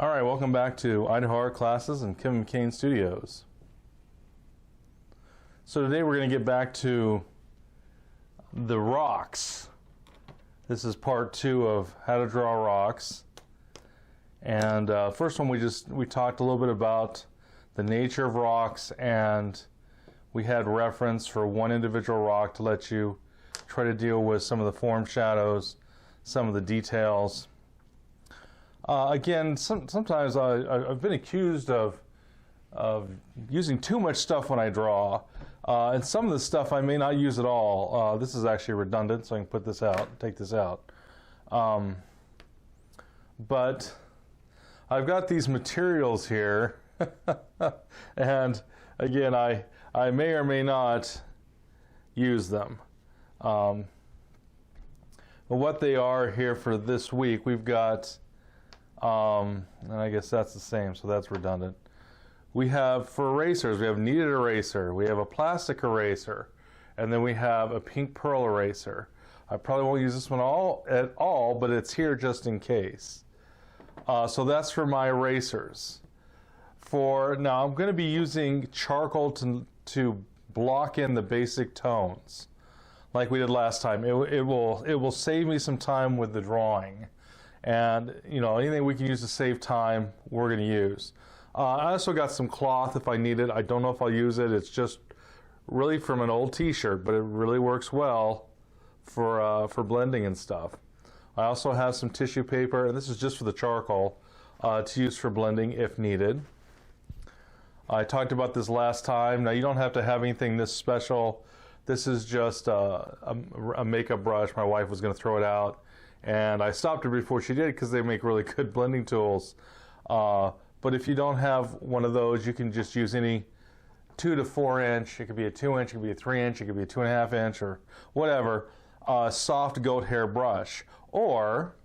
All right, welcome back to Idaho Art Classes and Kevin McCain Studios. So today we're going to get back to the rocks. This is part 2 of how to draw rocks. And first one we talked a little bit about the nature of rocks, and we had reference for one individual rock to let you try to deal with some of the form shadows, some of the details. Again, sometimes I've been accused of using too much stuff when I draw, and some of the stuff I may not use at all. This is actually redundant, so I can put this out, take this out. But I've got these materials here, and again, I may or may not use them. But what they are here for this week, we've got, and I guess that's the same, so that's redundant. We have, for erasers, we have kneaded eraser, we have a plastic eraser, and then we have a pink pearl eraser. I probably won't use this one at all, but it's here just in case. So that's for my erasers. Now I'm going to be using charcoal to block in the basic tones, like we did last time. It will save me some time with the drawing, and you know, anything we can use to save time, we're going to use. I also got some cloth if I need it. I don't know if I'll use it. It's just really from an old t-shirt, but it really works well for blending and stuff. I also have some tissue paper, and this is just for the charcoal, to use for blending if needed. I talked about this last time. Now you don't have to have anything this special. This is just a makeup brush. My wife was going to throw it out, and I stopped her before she did because they make really good blending tools. But if you don't have one of those, you can just use any 2 to 4 inch. It could be a 2 inch, it could be a 3 inch, it could be a 2.5 inch, or whatever. Soft goat hair brush. Or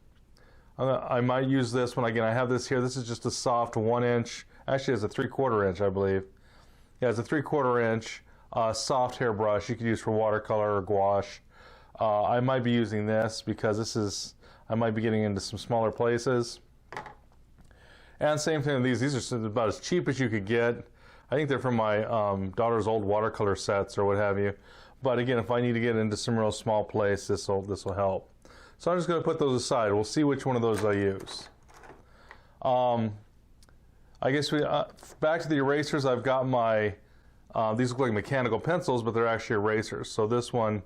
I might use this one again. I have this here. This is just a soft 1 inch. Actually, it's a 3/4 inch, I believe. Yeah, it's a 3/4 inch soft hair brush you could use for watercolor or gouache. I might be using this because I might be getting into some smaller places. And same thing with these are about as cheap as you could get. I think they're from my daughter's old watercolor sets or what have you. But again, if I need to get into some real small place, this will help. So I'm just going to put those aside. We'll see which one of those I use. I guess back to the erasers. I've got my these look like mechanical pencils, but they're actually erasers. So this one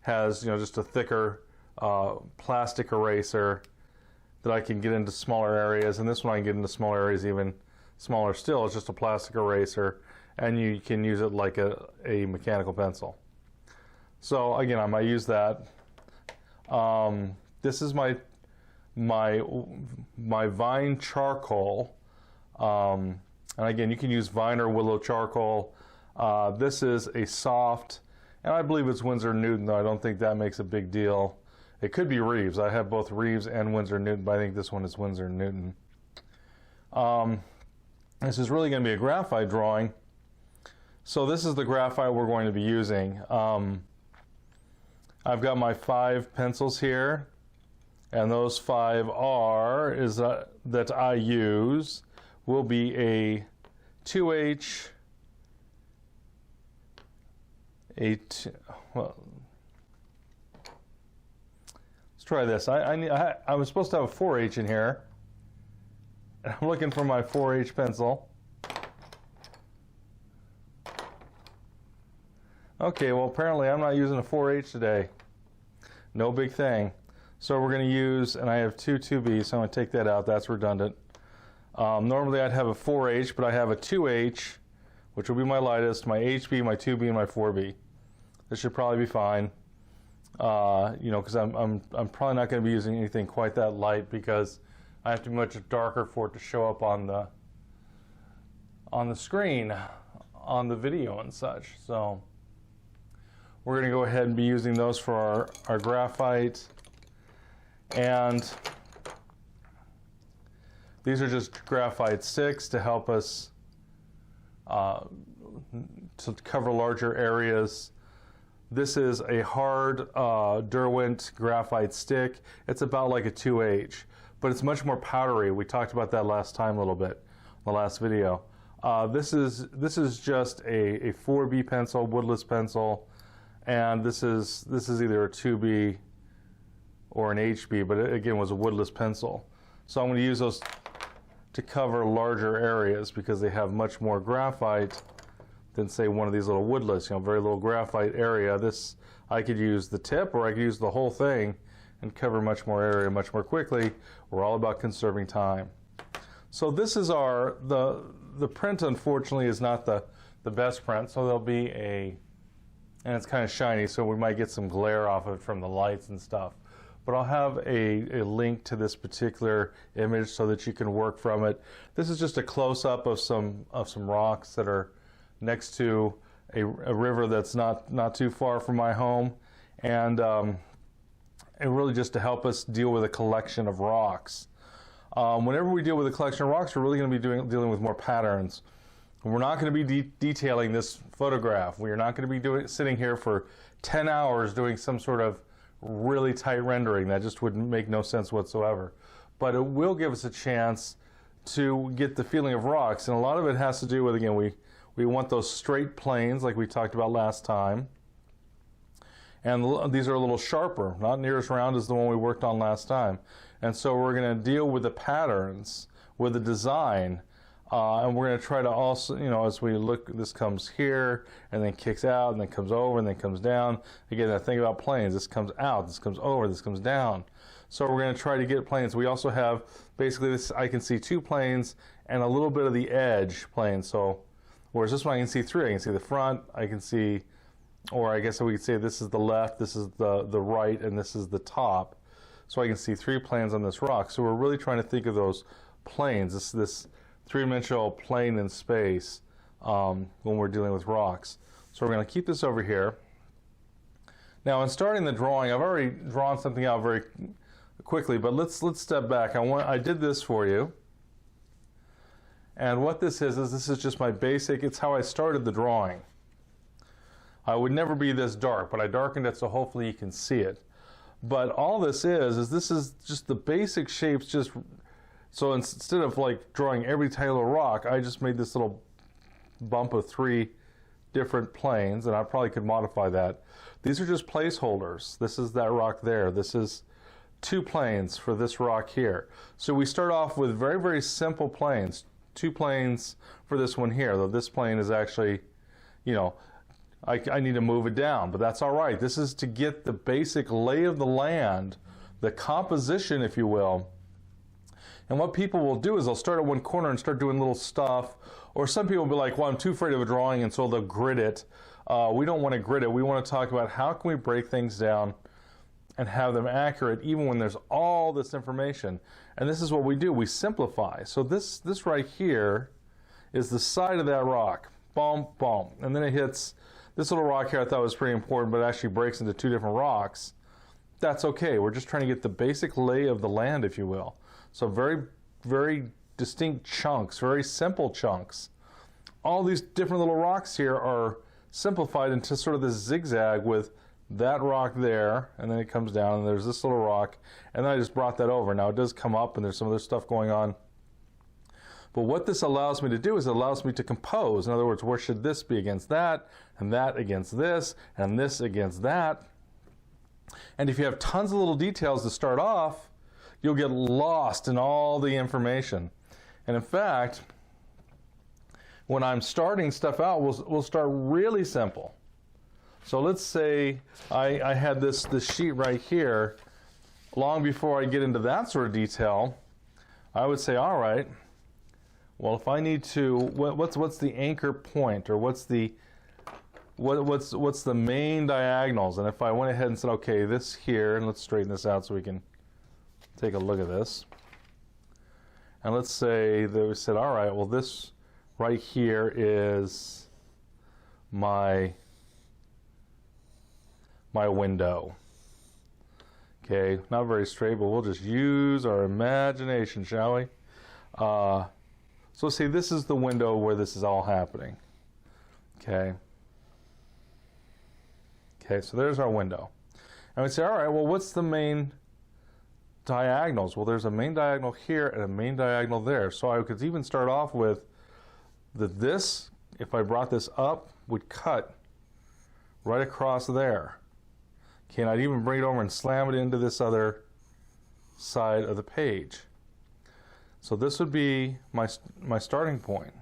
has just a thicker plastic eraser that I can get into smaller areas, and this one I can get into smaller areas even smaller still. It's just a plastic eraser, and you can use it like a mechanical pencil. So again, I might use that. This is my vine charcoal, and again, you can use vine or willow charcoal. This is a soft, and I believe it's Winsor Newton, though I don't think that makes a big deal. It could be Reeves. I have both Reeves and Winsor Newton, but I think this one is Winsor Newton. This is really going to be a graphite drawing. So this is the graphite we're going to be using. I've got my 5 pencils here, and those 5 that I use will be a 2H, let's try this. I was supposed to have a 4H in here. I'm looking for my 4H pencil. Okay, well apparently I'm not using a 4H today. No big thing. So we're going to use, and I have 2 2Bs, so I'm going to take that out. That's redundant. Normally I'd have a 4H, but I have a 2H, which will be my lightest, my HB, my 2B, and my 4B. This should probably be fine. Because I'm probably not going to be using anything quite that light because I have to be much darker for it to show up on the screen, on the video and such. So we're going to go ahead and be using those for our graphite, and these are just graphite sticks to help us to cover larger areas. This is a hard Derwent graphite stick. It's about like a 2H. but it's much more powdery. We talked about that last time a little bit, the last video. This is just a 4B pencil, woodless pencil, and this is either a 2B or an HB, but it, again, was a woodless pencil. So I'm going to use those to cover larger areas because they have much more graphite than, say, one of these little woodless, very little graphite area. This, I could use the tip or I could use the whole thing and cover much more area much more quickly. We're all about conserving time. So this is the print, unfortunately, is not the best print, so there'll be and it's kind of shiny, so we might get some glare off of it from the lights and stuff. But I'll have a link to this particular image so that you can work from it. This is just a close-up of some rocks that are next to a river that's not too far from my home, and really just to help us deal with a collection of rocks. Whenever we deal with a collection of rocks, we're really going to be dealing with more patterns. We're not going to be detailing this photograph. We are not going to be sitting here for 10 hours doing some sort of really tight rendering. That just would make no sense whatsoever. But it will give us a chance to get the feeling of rocks, and a lot of it has to do with, again, we want those straight planes like we talked about last time. And these are a little sharper, not near as round as the one we worked on last time. And so we're going to deal with the patterns, with the design, and we're going to try to also, as we look, this comes here, and then kicks out, and then comes over, and then comes down. Again, that thing about planes, this comes out, this comes over, this comes down. So we're going to try to get planes. We also have, basically, this, I can see 2 planes and a little bit of the edge plane. So, whereas this one I can see 3. I can see the front, I can see, or I guess we could say this is the left, this is the right, and this is the top. So I can see 3 planes on this rock. So we're really trying to think of those planes, this 3-dimensional plane in space when we're dealing with rocks. So we're going to keep this over here. Now, in starting the drawing, I've already drawn something out very quickly, but let's step back. I did this for you. And what this is this is just my basic, it's how I started the drawing. I would never be this dark, but I darkened it so hopefully you can see it. But all this is this is just the basic shapes. Just so instead of like drawing every tile of rock, I just made this little bump of 3 different planes, and I probably could modify that. These are just placeholders. This is that rock there. This is 2 planes for this rock here. So we start off with very, very simple planes. 2 planes for this one here, though this plane is actually, I need to move it down, but that's all right. This is to get the basic lay of the land, the composition, if you will. And what people will do is they'll start at one corner and start doing little stuff, or some people will be like, well, I'm too afraid of a drawing, and so they'll grid it. We don't want to grid it. We want to talk about how can we break things down and have them accurate even when there's all this information. And this is what we do. We simplify. So this right here is the side of that rock. Boom, boom. And then it hits this little rock here. I thought was pretty important, but it actually breaks into 2 different rocks. That's okay. We're just trying to get the basic lay of the land, if you will. So very, very distinct chunks, very simple chunks. All these different little rocks here are simplified into sort of this zigzag with that rock there, and then it comes down, and there's this little rock, and then I just brought that over. Now it does come up, and there's some other stuff going on. But what this allows me to do is it allows me to compose. In other words, where should this be against that, and that against this, and this against that? And if you have tons of little details to start off, you'll get lost in all the information. And in fact, when I'm starting stuff out, we'll start really simple. So let's say I had this sheet right here. Long before I get into that sort of detail, I would say, all right, well, if I need to, what's the anchor point, or what's the main diagonals? And if I went ahead and said, okay, this here, and let's straighten this out so we can take a look at this. And let's say that we said, all right, well, this right here is my window. Okay, not very straight, but we'll just use our imagination, shall we? So see, this is the window where this is all happening. Okay. Okay, so there's our window. And we say, all right, well, what's the main diagonals. Well, there's a main diagonal here and a main diagonal there. So I could even start off with that this, if I brought this up, would cut right across there. Okay, and I'd even bring it over and slam it into this other side of the page. So this would be my starting point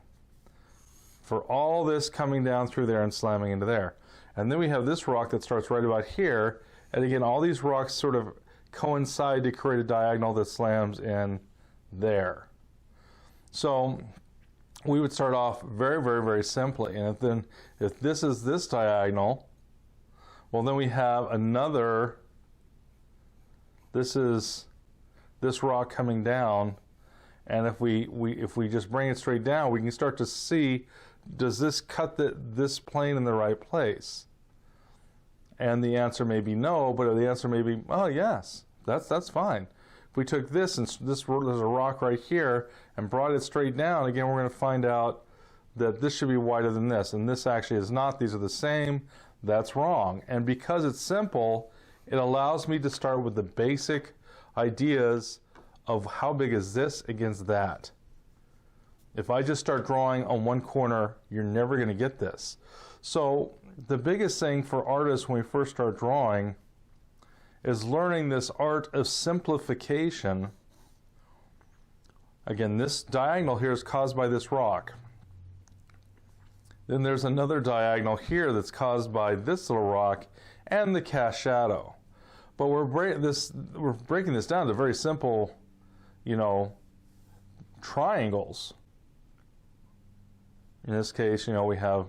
for all this coming down through there and slamming into there. And then we have this rock that starts right about here. And again, all these rocks sort of coincide to create a diagonal that slams in there. So we would start off very, very, very simply. And if this is this diagonal, well, then we have another, this is this rock coming down. And if we just bring it straight down, we can start to see, does this cut this plane in the right place? And the answer may be no, but the answer may be, oh yes, that's fine. If we took this and there's a rock right here and brought it straight down, again, we're going to find out that this should be wider than this, and this actually is not. These are the same. That's wrong. And because it's simple, it allows me to start with the basic ideas of how big is this against that. If I just start drawing on one corner, you're never going to get this. So the biggest thing for artists when we first start drawing is learning this art of simplification. Again, this diagonal here is caused by this rock. Then there's another diagonal here that's caused by this little rock and the cast shadow. But we're breaking this down to very simple, triangles. In this case, we have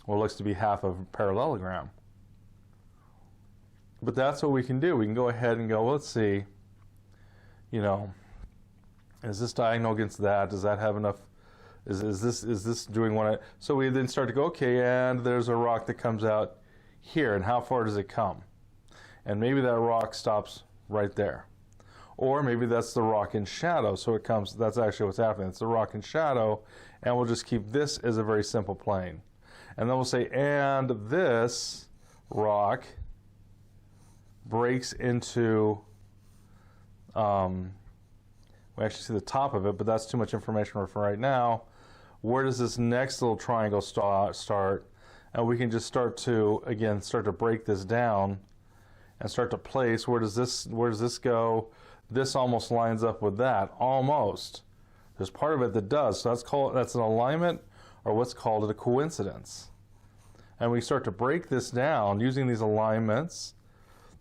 what looks to be half of a parallelogram. But that's what we can do. We can go ahead and go, let's see, is this diagonal against that? Does that have enough? Is this doing one? So we then start to go, okay, and there's a rock that comes out here, and how far does it come? And maybe that rock stops right there. Or maybe that's the rock in shadow, so it comes, that's actually what's happening. It's the rock in shadow, and we'll just keep this as a very simple plane. And then we'll say, and this rock breaks into, we actually see the top of it, but that's too much information for right now. Where does this next little triangle start? And we can just start to break this down and start to place, where does this go? This almost lines up with that, almost. There's part of it that does, so that's an alignment, or what's called a coincidence. And we start to break this down using these alignments,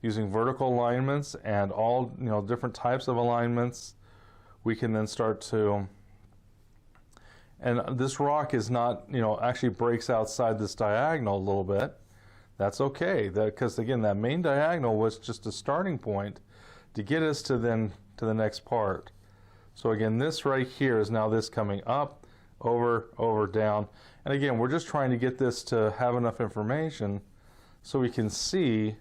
using vertical alignments and all different types of alignments. We can then start to, and this rock is not, actually breaks outside this diagonal a little bit. That's okay, because again, that main diagonal was just a starting point to get us to the next part. So again, this right here is now this coming up, over, down. And again, we're just trying to get this to have enough information so we can see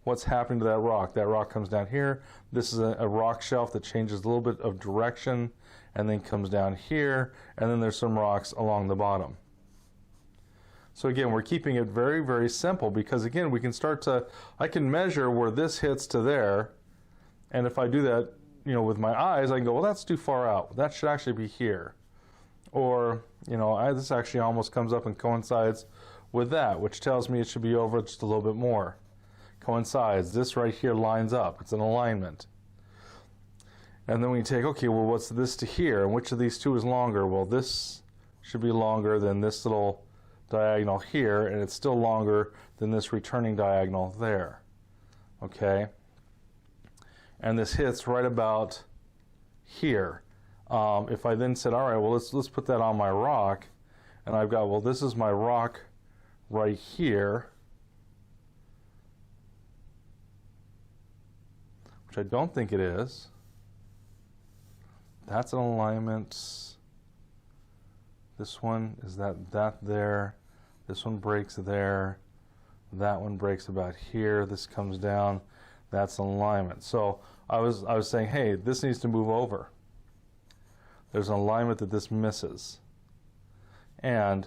what's happening to that rock. That rock comes down here. This is a rock shelf that changes a little bit of direction and then comes down here, and then there's some rocks along the bottom. So again, we're keeping it very, very simple because again, we can I can measure where this hits to there, and if I do that, with my eyes, I can go, well, that's too far out. That should actually be here. Or, this actually almost comes up and coincides with that, which tells me it should be over just a little bit more. Coincides. This right here lines up. It's an alignment. And then we take, okay, well, what's this to here? And which of these two is longer? Well, this should be longer than this little diagonal here, and it's still longer than this returning diagonal there. Okay? And this hits right about here. If I then said, all right, well, let's put that on my rock, and I've got, well, this is my rock right here, which I don't think it is. That's an alignment. This one is that there. This one breaks there. That one breaks about here. This comes down. That's an alignment. So I was saying, hey, this needs to move over. There's an alignment that this misses. And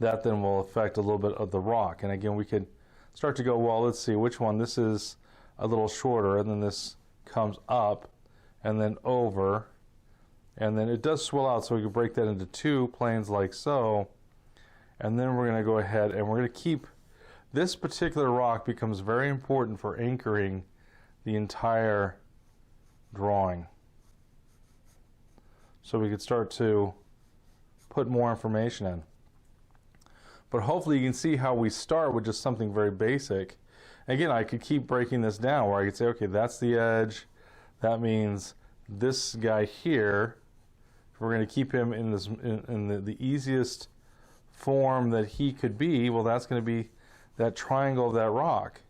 that then will affect a little bit of the rock. And again, we could start to go, well, let's see which one. This is a little shorter, and then this comes up and then over, and then it does swell out, so we can break that into two planes like so. And then we're going to go ahead and we're going to keep this particular rock becomes very important for anchoring the entire drawing. So we could start to put more information in. But hopefully you can see how we start with just something very basic. Again, I could keep breaking this down where I could say, okay, that's the edge. That means this guy here, if we're going to keep him in this in the easiest form that he could be, well, that's going to be that triangle of that rock.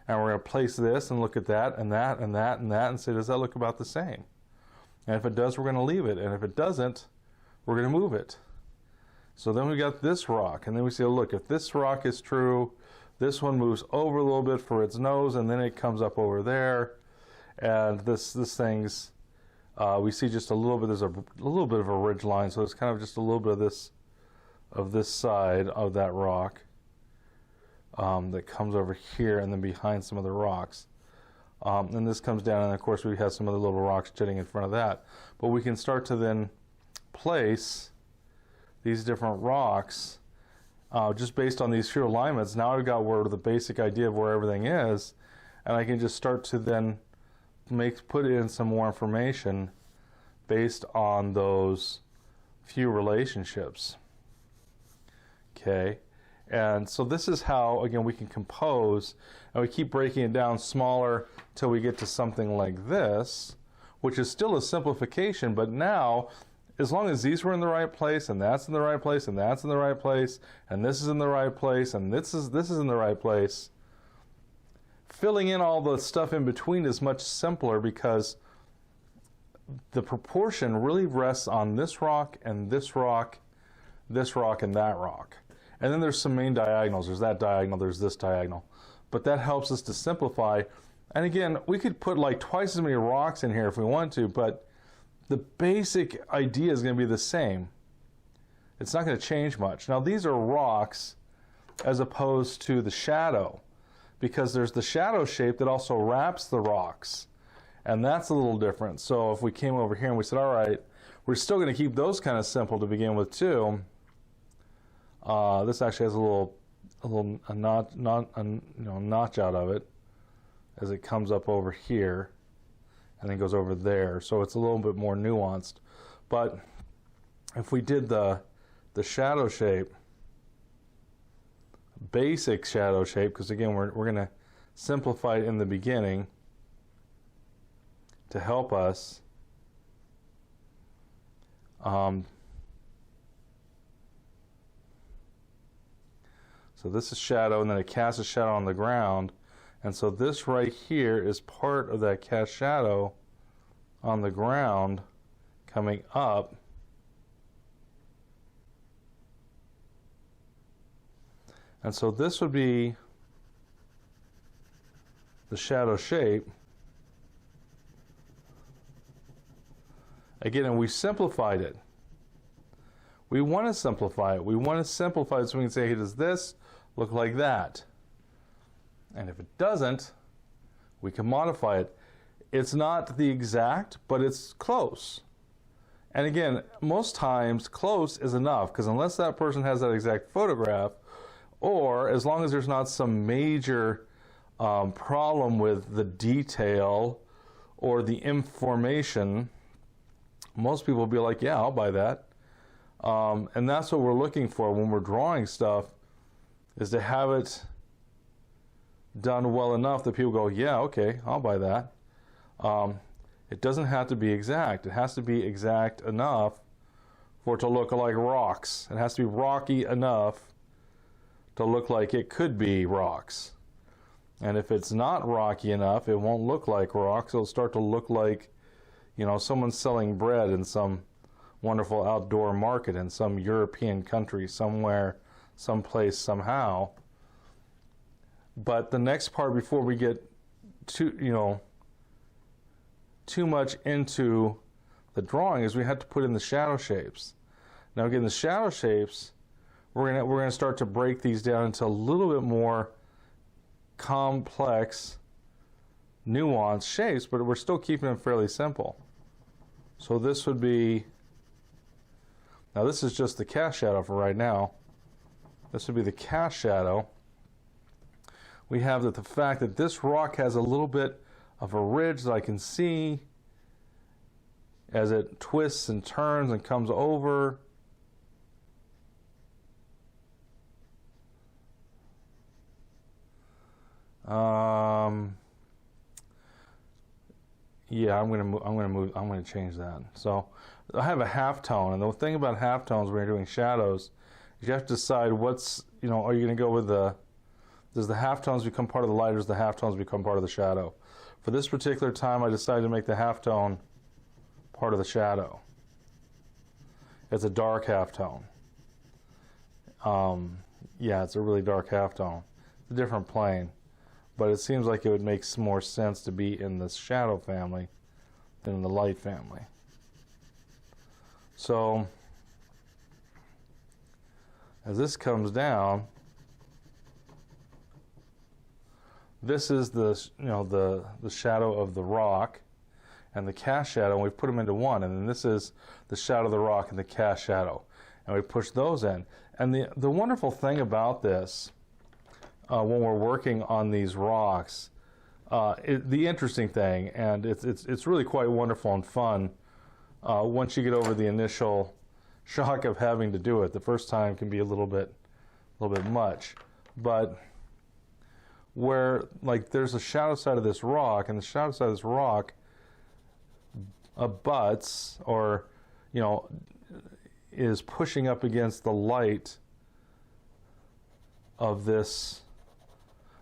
And we're going to place this and look at that and that and that and that and say, does that look about the same? And if it does, we're going to leave it. And if it doesn't, we're going to move it. So then we got this rock, and then we say, look, if this rock is true, this one moves over a little bit for its nose, and then it comes up over there. And this thing's, we see just a little bit, there's a little bit of a ridge line, so it's kind of just a little bit of this side of that rock that comes over here and then behind some of the rocks. And this comes down, and of course we have some other little rocks jutting in front of that. But we can start to then place these different rocks just based on these shear alignments. Now I've got where the basic idea of where everything is, and I can just start to then put in some more information based on those few relationships. Okay, and so this is how, again, we can compose, and we keep breaking it down smaller till we get to something like this, which is still a simplification, but now, as long as these were in the right place, and that's in the right place, and that's in the right place, and this is in the right place, and this is in the right place, filling in all the stuff in between is much simpler because the proportion really rests on this rock and this rock, this rock and that rock. And then there's some main diagonals. There's that diagonal, there's this diagonal. But that helps us to simplify. And again, we could put like twice as many rocks in here if we want to, but the basic idea is going to be the same. It's not going to change much. Now these are rocks as opposed to the shadow, because there's the shadow shape that also wraps the rocks. And that's a little different. So if we came over here and we said, all right, we're still going to keep those kind of simple to begin with too. This actually has a notch out of it as it comes up over here and then goes over there. So it's a little bit more nuanced. But if we did the shadow shape, basic shadow shape, because again we're going to simplify it in the beginning to help us. So this is shadow, and then it casts a shadow on the ground, and so this right here is part of that cast shadow on the ground coming up. And so this would be the shadow shape. Again, and we simplified it. We want to simplify it. We want to simplify it so we can say, hey, does this look like that? And if it doesn't, we can modify it. It's not the exact, but it's close. And again, most times close is enough, because unless that person has that exact photograph, or as long as there's not some major problem with the detail or the information, most people will be like, yeah, I'll buy that. And that's what we're looking for when we're drawing stuff, is to have it done well enough that people go, yeah, okay, I'll buy that. It doesn't have to be exact. It has to be exact enough for it to look like rocks. It has to be rocky enough to look like it could be rocks. And if it's not rocky enough, it won't look like rocks. It'll start to look like, you know, someone's selling bread in some wonderful outdoor market in some European country somewhere, someplace, somehow. But the next part, before we get too much into the drawing, is we have to put in the shadow shapes. Now again, the shadow shapes, we're gonna start to break these down into a little bit more complex nuanced shapes, but we're still keeping them fairly simple. So this would be, now this is just the cast shadow for right now. This would be the cast shadow. We have the fact that this rock has a little bit of a ridge that I can see as it twists and turns and comes over. Yeah, I'm gonna change that. So I have a halftone, and the thing about halftones when you're doing shadows is you have to decide what's, are you gonna go with does the halftones become part of the light, or does the halftones become part of the shadow? For this particular time, I decided to make the halftone part of the shadow. It's a dark halftone. Yeah, it's a really dark halftone. It's a different plane. But it seems like it would make more sense to be in the shadow family than in the light family. So, as this comes down, this is the shadow of the rock and the cast shadow, and we put them into one. And then this is the shadow of the rock and the cast shadow, and we push those in. And the wonderful thing about this, when we're working on these rocks, the interesting thing, and it's really quite wonderful and fun once you get over the initial shock of having to do it. The first time can be a little bit much, but where there's a shadow side of this rock, and the shadow side of this rock abuts, or is pushing up against the light of this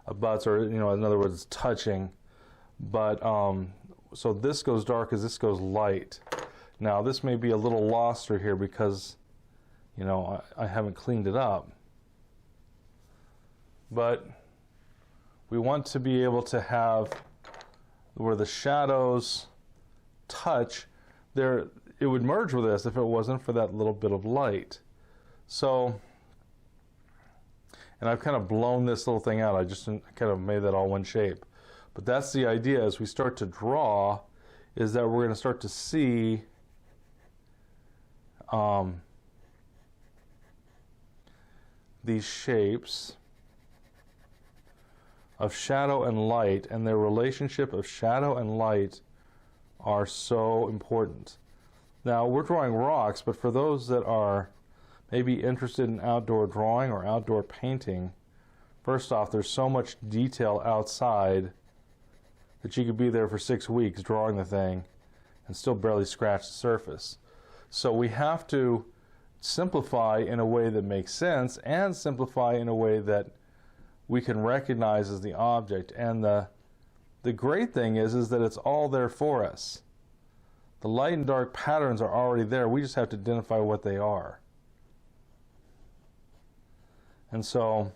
abuts, or in other words, touching. But so this goes dark as this goes light. Now this may be a little lost through here because I haven't cleaned it up, but we want to be able to have where the shadows touch there. It would merge with this if it wasn't for that little bit of light. So, and I've kind of blown this little thing out. I just kind of made that all one shape. But that's the idea as we start to draw, is that we're going to start to see these shapes of shadow and light, and their relationship of shadow and light are so important. Now, we're drawing rocks, but for those that are maybe interested in outdoor drawing or outdoor painting, first off, there's so much detail outside that you could be there for 6 weeks drawing the thing and still barely scratch the surface. So we have to simplify in a way that makes sense, and simplify in a way that we can recognize as the object. And the great thing is that it's all there for us. The light and dark patterns are already there. We just have to identify what they are. And so,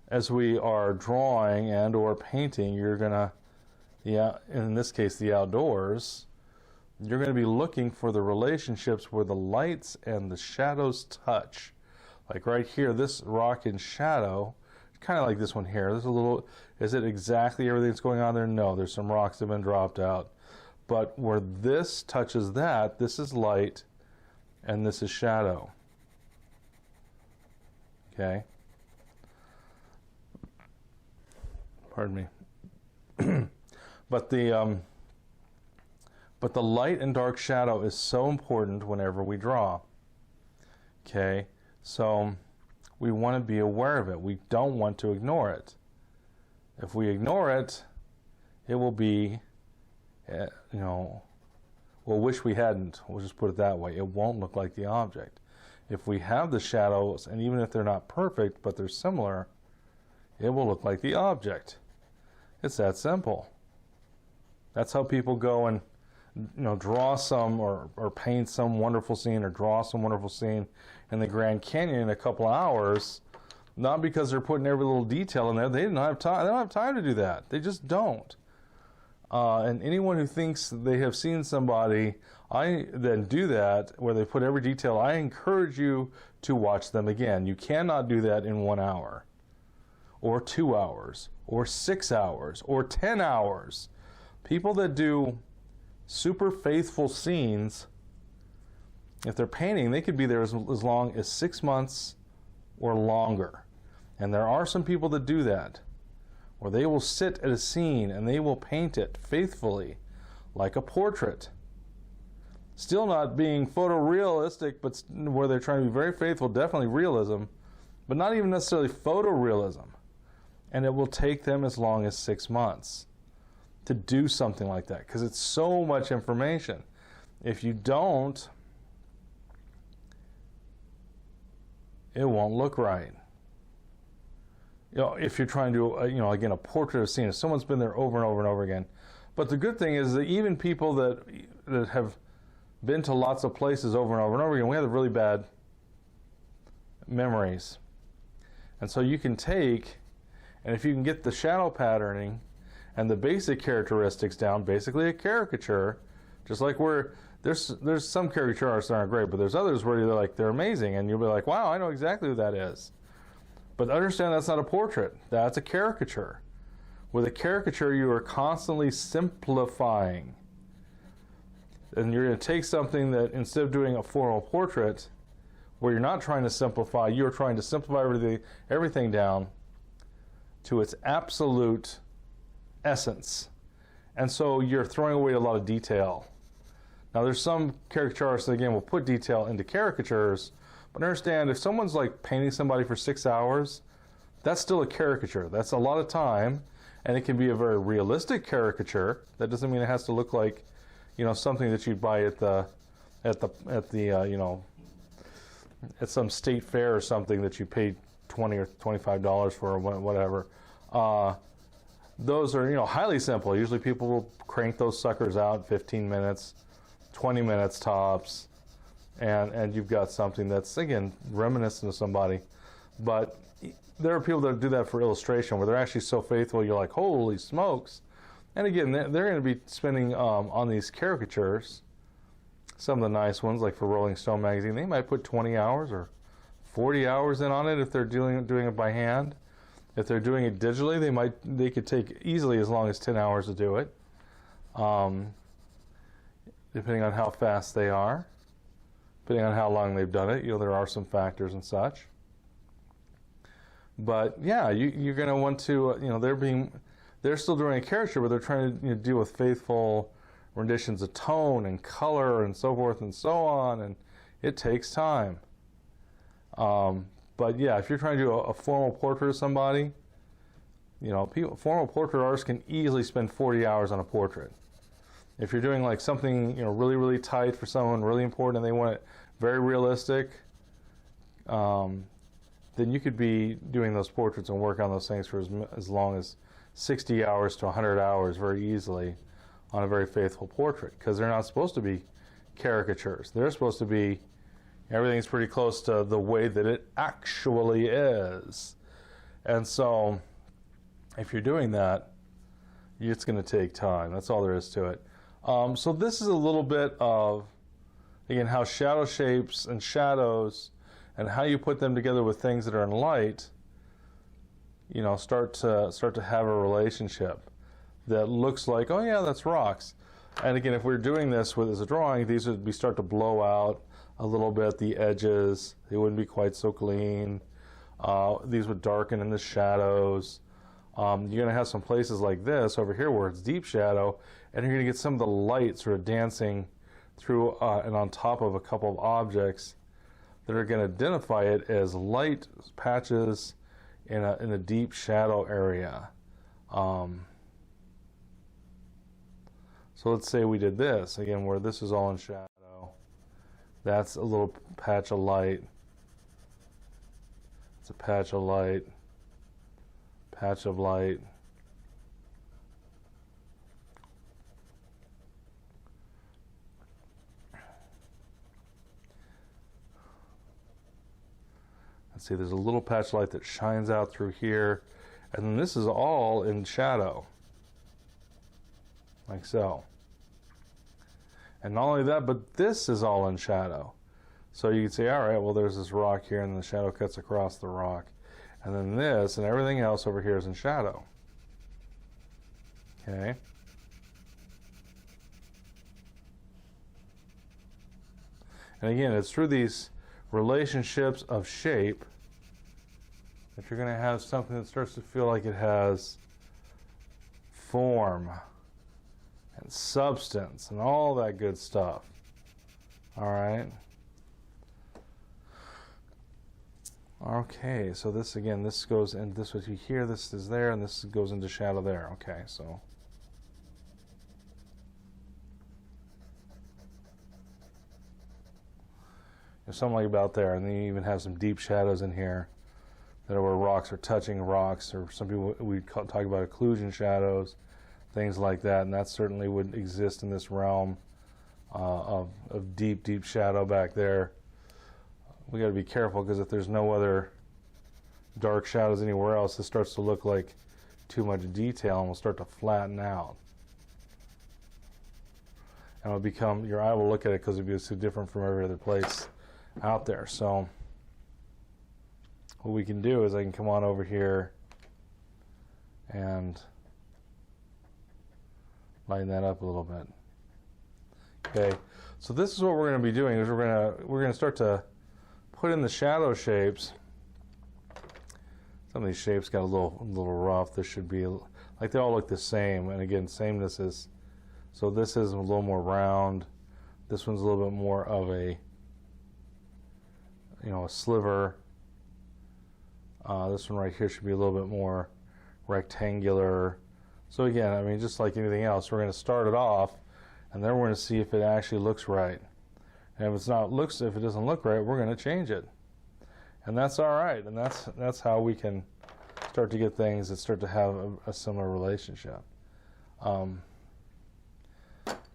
as we are drawing and or painting, you're gonna, in this case, the outdoors, you're going to be looking for the relationships where the lights and the shadows touch. Like right here, this rock in shadow, kind of like this one here. There's a little, is it exactly everything that's going on there? No, there's some rocks that have been dropped out. But where this touches that, this is light and this is shadow. Okay? Pardon me. But the light and dark shadow is so important whenever we draw. Okay? So we want to be aware of it. We don't want to ignore it. If we ignore it, it will be, we'll wish we hadn't. We'll just put it that way. It won't look like the object. If we have the shadows, and even if they're not perfect, but they're similar, it will look like the object. It's that simple. That's how people go and draw some or paint some wonderful scene, or draw some wonderful scene in the Grand Canyon in a couple of hours, not because they're putting every little detail in there. They don't have time. They don't have time to do that. They just don't. And anyone who thinks they have seen somebody then do that, where they put every detail, I encourage you to watch them again. You cannot do that in 1 hour. or 2 hours, or 6 hours, or 10 hours. People that do super faithful scenes, if they're painting, they could be there as long as 6 months or longer. And there are some people that do that, where they will sit at a scene and they will paint it faithfully, like a portrait. Still not being photorealistic, but where they're trying to be very faithful, definitely realism, but not even necessarily photorealism. And it will take them as long as 6 months to do something like that, because it's so much information. If you don't, it won't look right. If you're trying to, again, a portrait of a scene, if someone's been there over and over and over again. But the good thing is that even people that have been to lots of places over and over and over again, we have really bad memories. And so you can take, and if you can get the shadow patterning and the basic characteristics down, basically a caricature, just like there's some caricature artists that aren't great, but there's others where they're amazing, and you'll be like, wow, I know exactly who that is. But understand that's not a portrait, that's a caricature. With a caricature, you are constantly simplifying. And you're going to take something that, instead of doing a formal portrait, where you're not trying to simplify, you're trying to simplify everything down to its absolute essence. And so you're throwing away a lot of detail. Now there's some caricature artists that, again, will put detail into caricatures, but understand, if someone's like painting somebody for 6 hours, that's still a caricature. That's a lot of time, and it can be a very realistic caricature. That doesn't mean it has to look like, something that you'd buy at some state fair or something that you paid $20 or $25 for, or whatever. Those are, highly simple. Usually people will crank those suckers out 15 minutes, 20 minutes tops, and you've got something that's, again, reminiscent of somebody. But there are people that do that for illustration, where they're actually so faithful, you're like, holy smokes. And again, they're going to be spending on these caricatures, some of the nice ones, like for Rolling Stone magazine, they might put 20 hours or 40 hours in on it if they're doing it by hand. If they're doing it digitally, they could take easily as long as 10 hours to do it, depending on how fast they are, depending on how long they've done it. There are some factors and such. But yeah, you're going to want to, they're still doing a caricature, but they're trying to deal with faithful renditions of tone and color and so forth and so on, and it takes time. But yeah, if you're trying to do a formal portrait of somebody, formal portrait artists can easily spend 40 hours on a portrait. If you're doing like something really, really tight for someone, really important, and they want it very realistic, then you could be doing those portraits and work on those things for as long as 60 hours to 100 hours very easily on a very faithful portrait, because they're not supposed to be caricatures. They're supposed to be, everything's pretty close to the way that it actually is. And so if you're doing that, it's going to take time. That's all there is to it. So this is a little bit of, again, how shadow shapes and shadows and how you put them together with things that are in light, start to have a relationship that looks like, oh yeah, that's rocks. And again, if we're doing this as a drawing, these would start to blow out a little bit, the edges. They wouldn't be quite so clean. These would darken in the shadows. You're going to have some places like this over here where it's deep shadow, and you're going to get some of the light sort of dancing through and on top of a couple of objects that are going to identify it as light patches in a deep shadow area. So let's say we did this, again, where this is all in shadow. That's a little patch of light. It's a patch of light. Patch of light. Let's see, there's a little patch of light that shines out through here, and then this is all in shadow, like so. And not only that, but this is all in shadow. So you can say, all right, well, there's this rock here, and the shadow cuts across the rock. And then this and everything else over here is in shadow. Okay. And again, it's through these relationships of shape that you're going to have something that starts to feel like it has form and substance and all that good stuff. All right. Okay, so this again, this goes in, this what you hear, this is there, and this goes into shadow there. Okay, so there's something like about there, and then you even have some deep shadows in here that are where rocks are touching rocks, or some people talk about occlusion shadows, things like that, and that certainly would exist in this realm of deep, deep shadow back there. We got to be careful, because if there's no other dark shadows anywhere else, it starts to look like too much detail and will start to flatten out. And it'll become, your eye will look at it because it'll be so different from every other place out there. So what we can do is I can come on over here and lighten that up a little bit. Okay, so this is what we're going to be doing, is we're going to start to put in the shadow shapes. Some of these shapes got a little rough. This should be like, they all look the same, and again, sameness is, so this is a little more round. This one's a little bit more of a, you know, a sliver. This one right here should be a little bit more rectangular. So again, I mean, just like anything else, we're going to start it off, and then we're going to see if it actually looks right. And if if it doesn't look right, we're going to change it, and that's all right. And that's how we can start to get things that start to have a similar relationship. And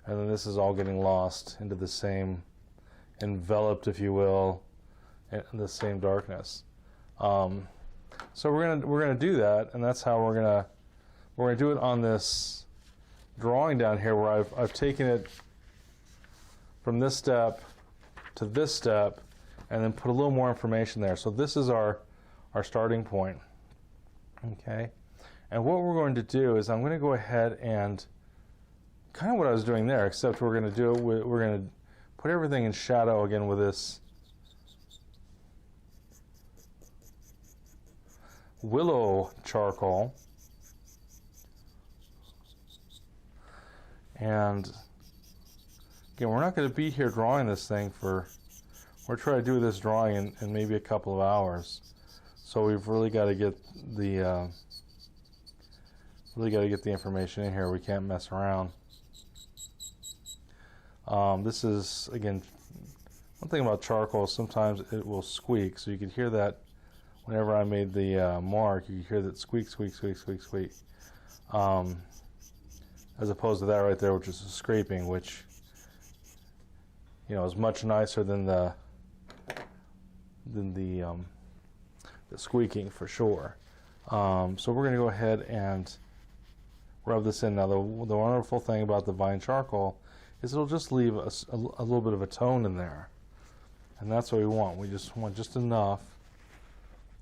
then this is all getting lost into the same, enveloped, if you will, in the same darkness. So we're gonna do that, and that's how we're gonna do it on this drawing down here, where I've taken it from this step to this step, and then put a little more information there. So this is our starting point. Okay, and what we're going to do is I'm going to go ahead and kind of what I was doing there, except we're going to do it with, we're going to put everything in shadow again with this willow charcoal. And again, we're not going to be here drawing this thing we're trying to do this drawing in maybe a couple of hours. So we've really got to get the information in here. We can't mess around. This is, again, one thing about charcoal, sometimes it will squeak. So you could hear that whenever I made the mark, you could hear that squeak, squeak, squeak, squeak, squeak. As opposed to that right there, which is a scraping, which, you know, is much nicer than the squeaking for sure. So we're going to go ahead and rub this in. Now, the wonderful thing about the vine charcoal is it'll just leave a little bit of a tone in there, and that's what we want. We just want just enough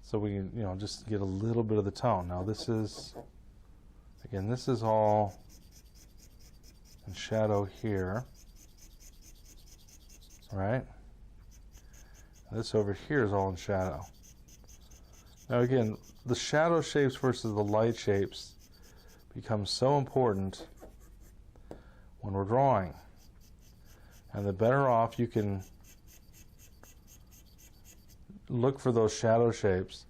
so we can, you know, just get a little bit of the tone. Now, this is, again, this is all in shadow here, right? This over here is all in shadow. Now again, the shadow shapes versus the light shapes become so important when we're drawing. And the better off you can look for those shadow shapes,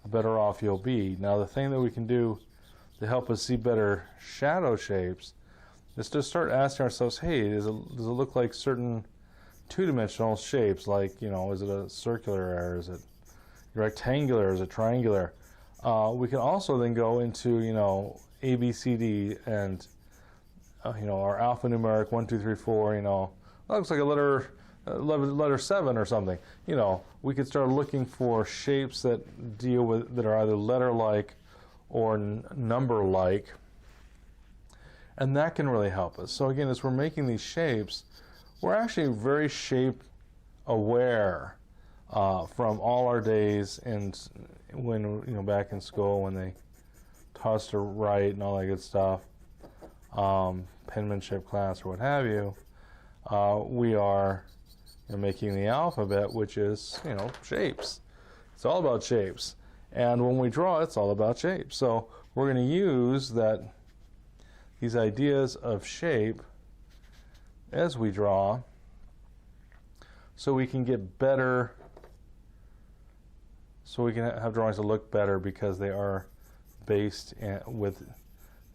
the better off you'll be. Now, the thing that we can do to help us see better shadow shapes is to start asking ourselves, hey, does it look like certain two-dimensional shapes? Like, you know, is it a circular, or is it rectangular, is it triangular? We can also then go into, you know, A, B, C, D, and you know, our alphanumeric 1, 2, 3, 4. You know, that looks like a letter 7 or something. You know, we could start looking for shapes that deal with, that are either letter-like or number-like, and that can really help us. So again, as we're making these shapes, we're actually very shape aware from all our days, and when, you know, back in school when they taught us to write and all that good stuff, penmanship class or what have you, we are, you know, making the alphabet, which is, you know, shapes. It's all about shapes. And when we draw, it's all about shapes. So we're going to use these ideas of shape as we draw, so we can get better, so we can have drawings that look better because they are based with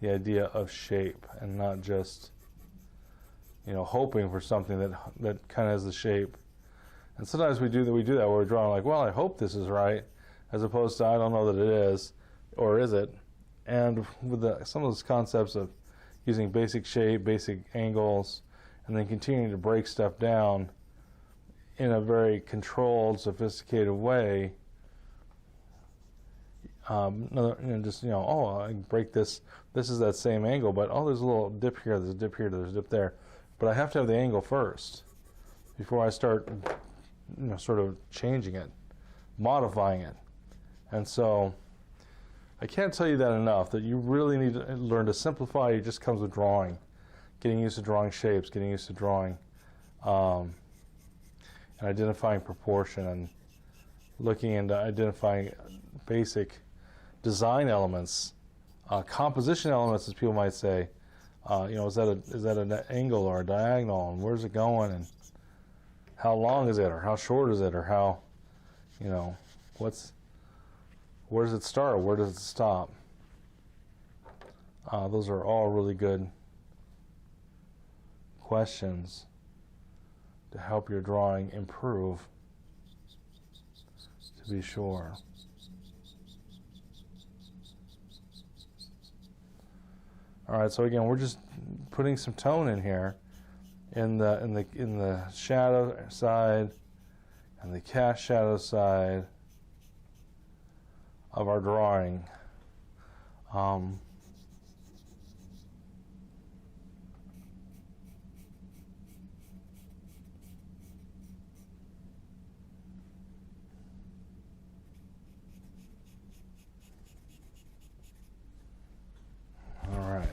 the idea of shape, and not just, you know, hoping for something that kind of has the shape. And sometimes we do that where we're drawing like, well, I hope this is right, as opposed to I don't know that it is, or is it? And with some of those concepts of using basic shape, basic angles, and then continuing to break stuff down in a very controlled, sophisticated way, just, you know, oh, I break this. This is that same angle, but oh, there's a little dip here. There's a dip here. There's a dip there. But I have to have the angle first before I start, you know, sort of changing it, modifying it. And so I can't tell you that enough, that you really need to learn to simplify. It just comes with drawing, getting used to drawing shapes, getting used to drawing and identifying proportion, and looking into identifying basic design elements, composition elements, as people might say. You know, is that an angle or a diagonal, and where's it going, and how long is it, or how short is it, or how, you know, where does it start, where does it stop? Those are all really good questions to help your drawing improve, to be sure. All right, so again, we're just putting some tone in here, in the shadow side and the cast shadow side of our drawing. All right.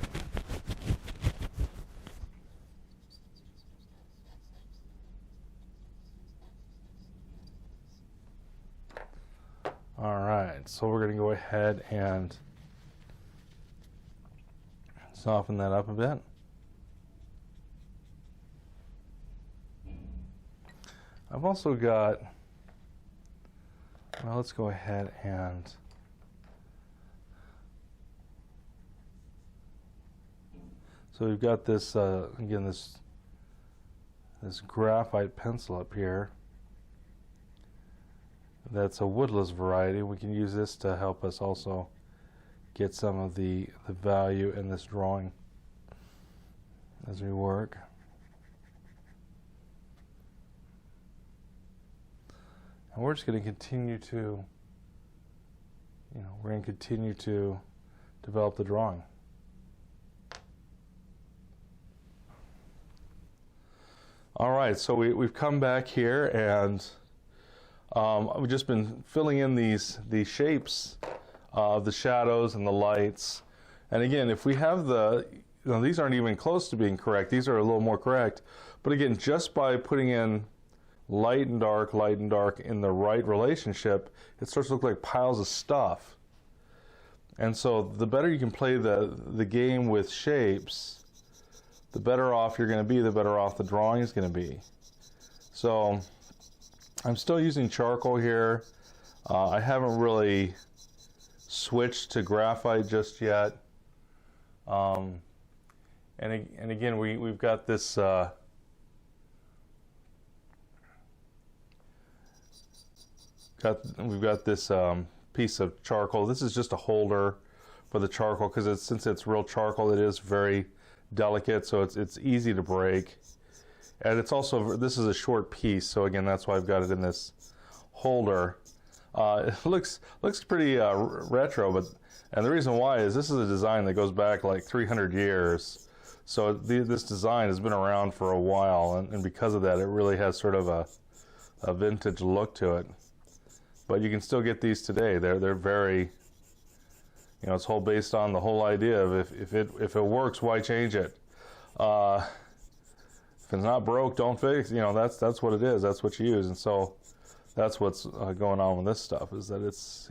All right, so we're going to go ahead and soften that up a bit. I've also got, well, let's go ahead and so we've got this, again, this graphite pencil up here. That's a woodless variety. We can use this to help us also get some of the value in this drawing as we work. And we're just going to continue to, we're going to continue to develop the drawing. All right, so we've come back here, and we've just been filling in these shapes of the shadows and the lights. And again, if we have these aren't even close to being correct. These are a little more correct. But again, just by putting in light and dark in the right relationship, it starts to look like piles of stuff. And so the better you can play the game with shapes, the better off you're going to be, the better off the drawing is going to be. So I'm still using charcoal here. I haven't really switched to graphite just yet. And again, we've got this piece of charcoal. This is just a holder for the charcoal, because since it's real charcoal, it is very delicate, so it's easy to break. And it's also, this is a short piece, so again, that's why I've got it in this holder. It looks pretty retro, and the reason why is this is a design that goes back like 300 years. So this design has been around for a while, and because of that, it really has sort of a a vintage look to it. But you can still get these today. They're very, you know, it's whole based on the whole idea of if it works, why change it? If it's not broke, don't fix. You know, that's what it is. That's what you use. And so that's what's going on with this stuff, is that it's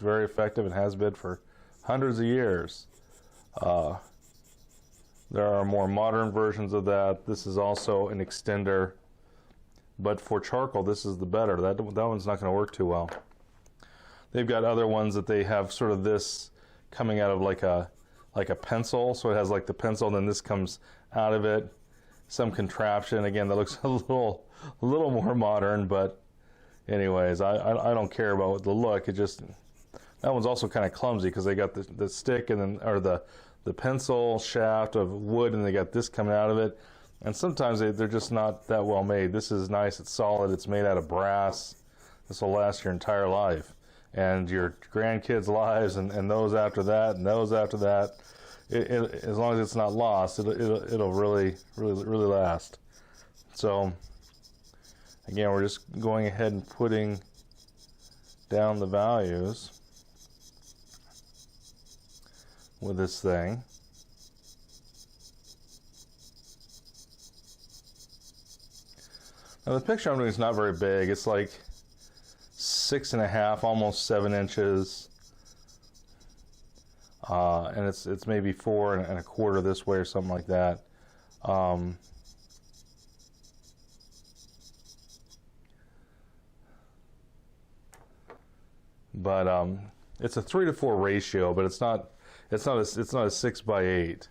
very effective and has been for hundreds of years. There are more modern versions of that. This is also an extender, but for charcoal, this is the better. That one's not going to work too well. They've got other ones that they have sort of this coming out of like a pencil, so it has like the pencil, and then this comes out of it. Some contraption again that looks a little more modern, but anyways, I don't care about the look. It just, that one's also kind of clumsy because they got the stick and then, or the pencil shaft of wood, and they got this coming out of it. And sometimes they're just not that well made. This is nice, it's solid, it's made out of brass. This will last your entire life and your grandkids' lives, and those after that, and those after that. As long as it's not lost, it'll really last. So again, we're just going ahead and putting down the values with this thing. Now the picture I'm doing is not very big. It's like 6.5, almost 7 inches. And it's maybe 4 1/4 this way or something like that. But it's a 3-to-4 ratio, but it's not a 6x8.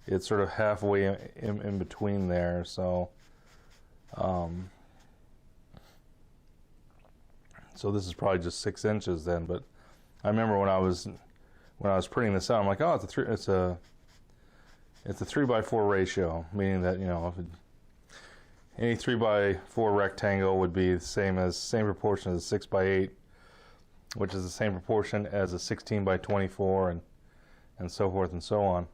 It's sort of halfway in between there. So so this is probably just 6 inches then. But I remember when I was printing this out, I'm like, oh, it's a 3x4 ratio, meaning that, you know, any 3x4 rectangle would be the same proportion as a 6x8, which is the same proportion as a 16x24, and so forth and so on.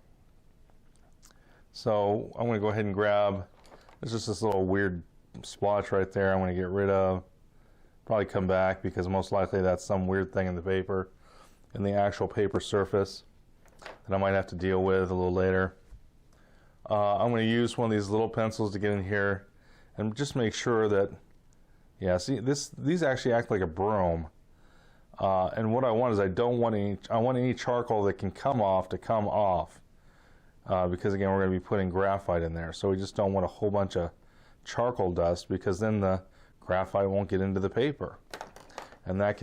So I'm going to go ahead and grab, there's just this little weird splotch right there I'm going to get rid of. Probably come back because most likely that's some weird thing in the paper, in the actual paper surface, that I might have to deal with a little later. I'm going to use one of these little pencils to get in here and just make sure that, yeah, see, these actually act like a broom. And what I want is I want any charcoal that can come off to come off, because again, we're going to be putting graphite in there, so we just don't want a whole bunch of charcoal dust, because then the graphite won't get into the paper, and that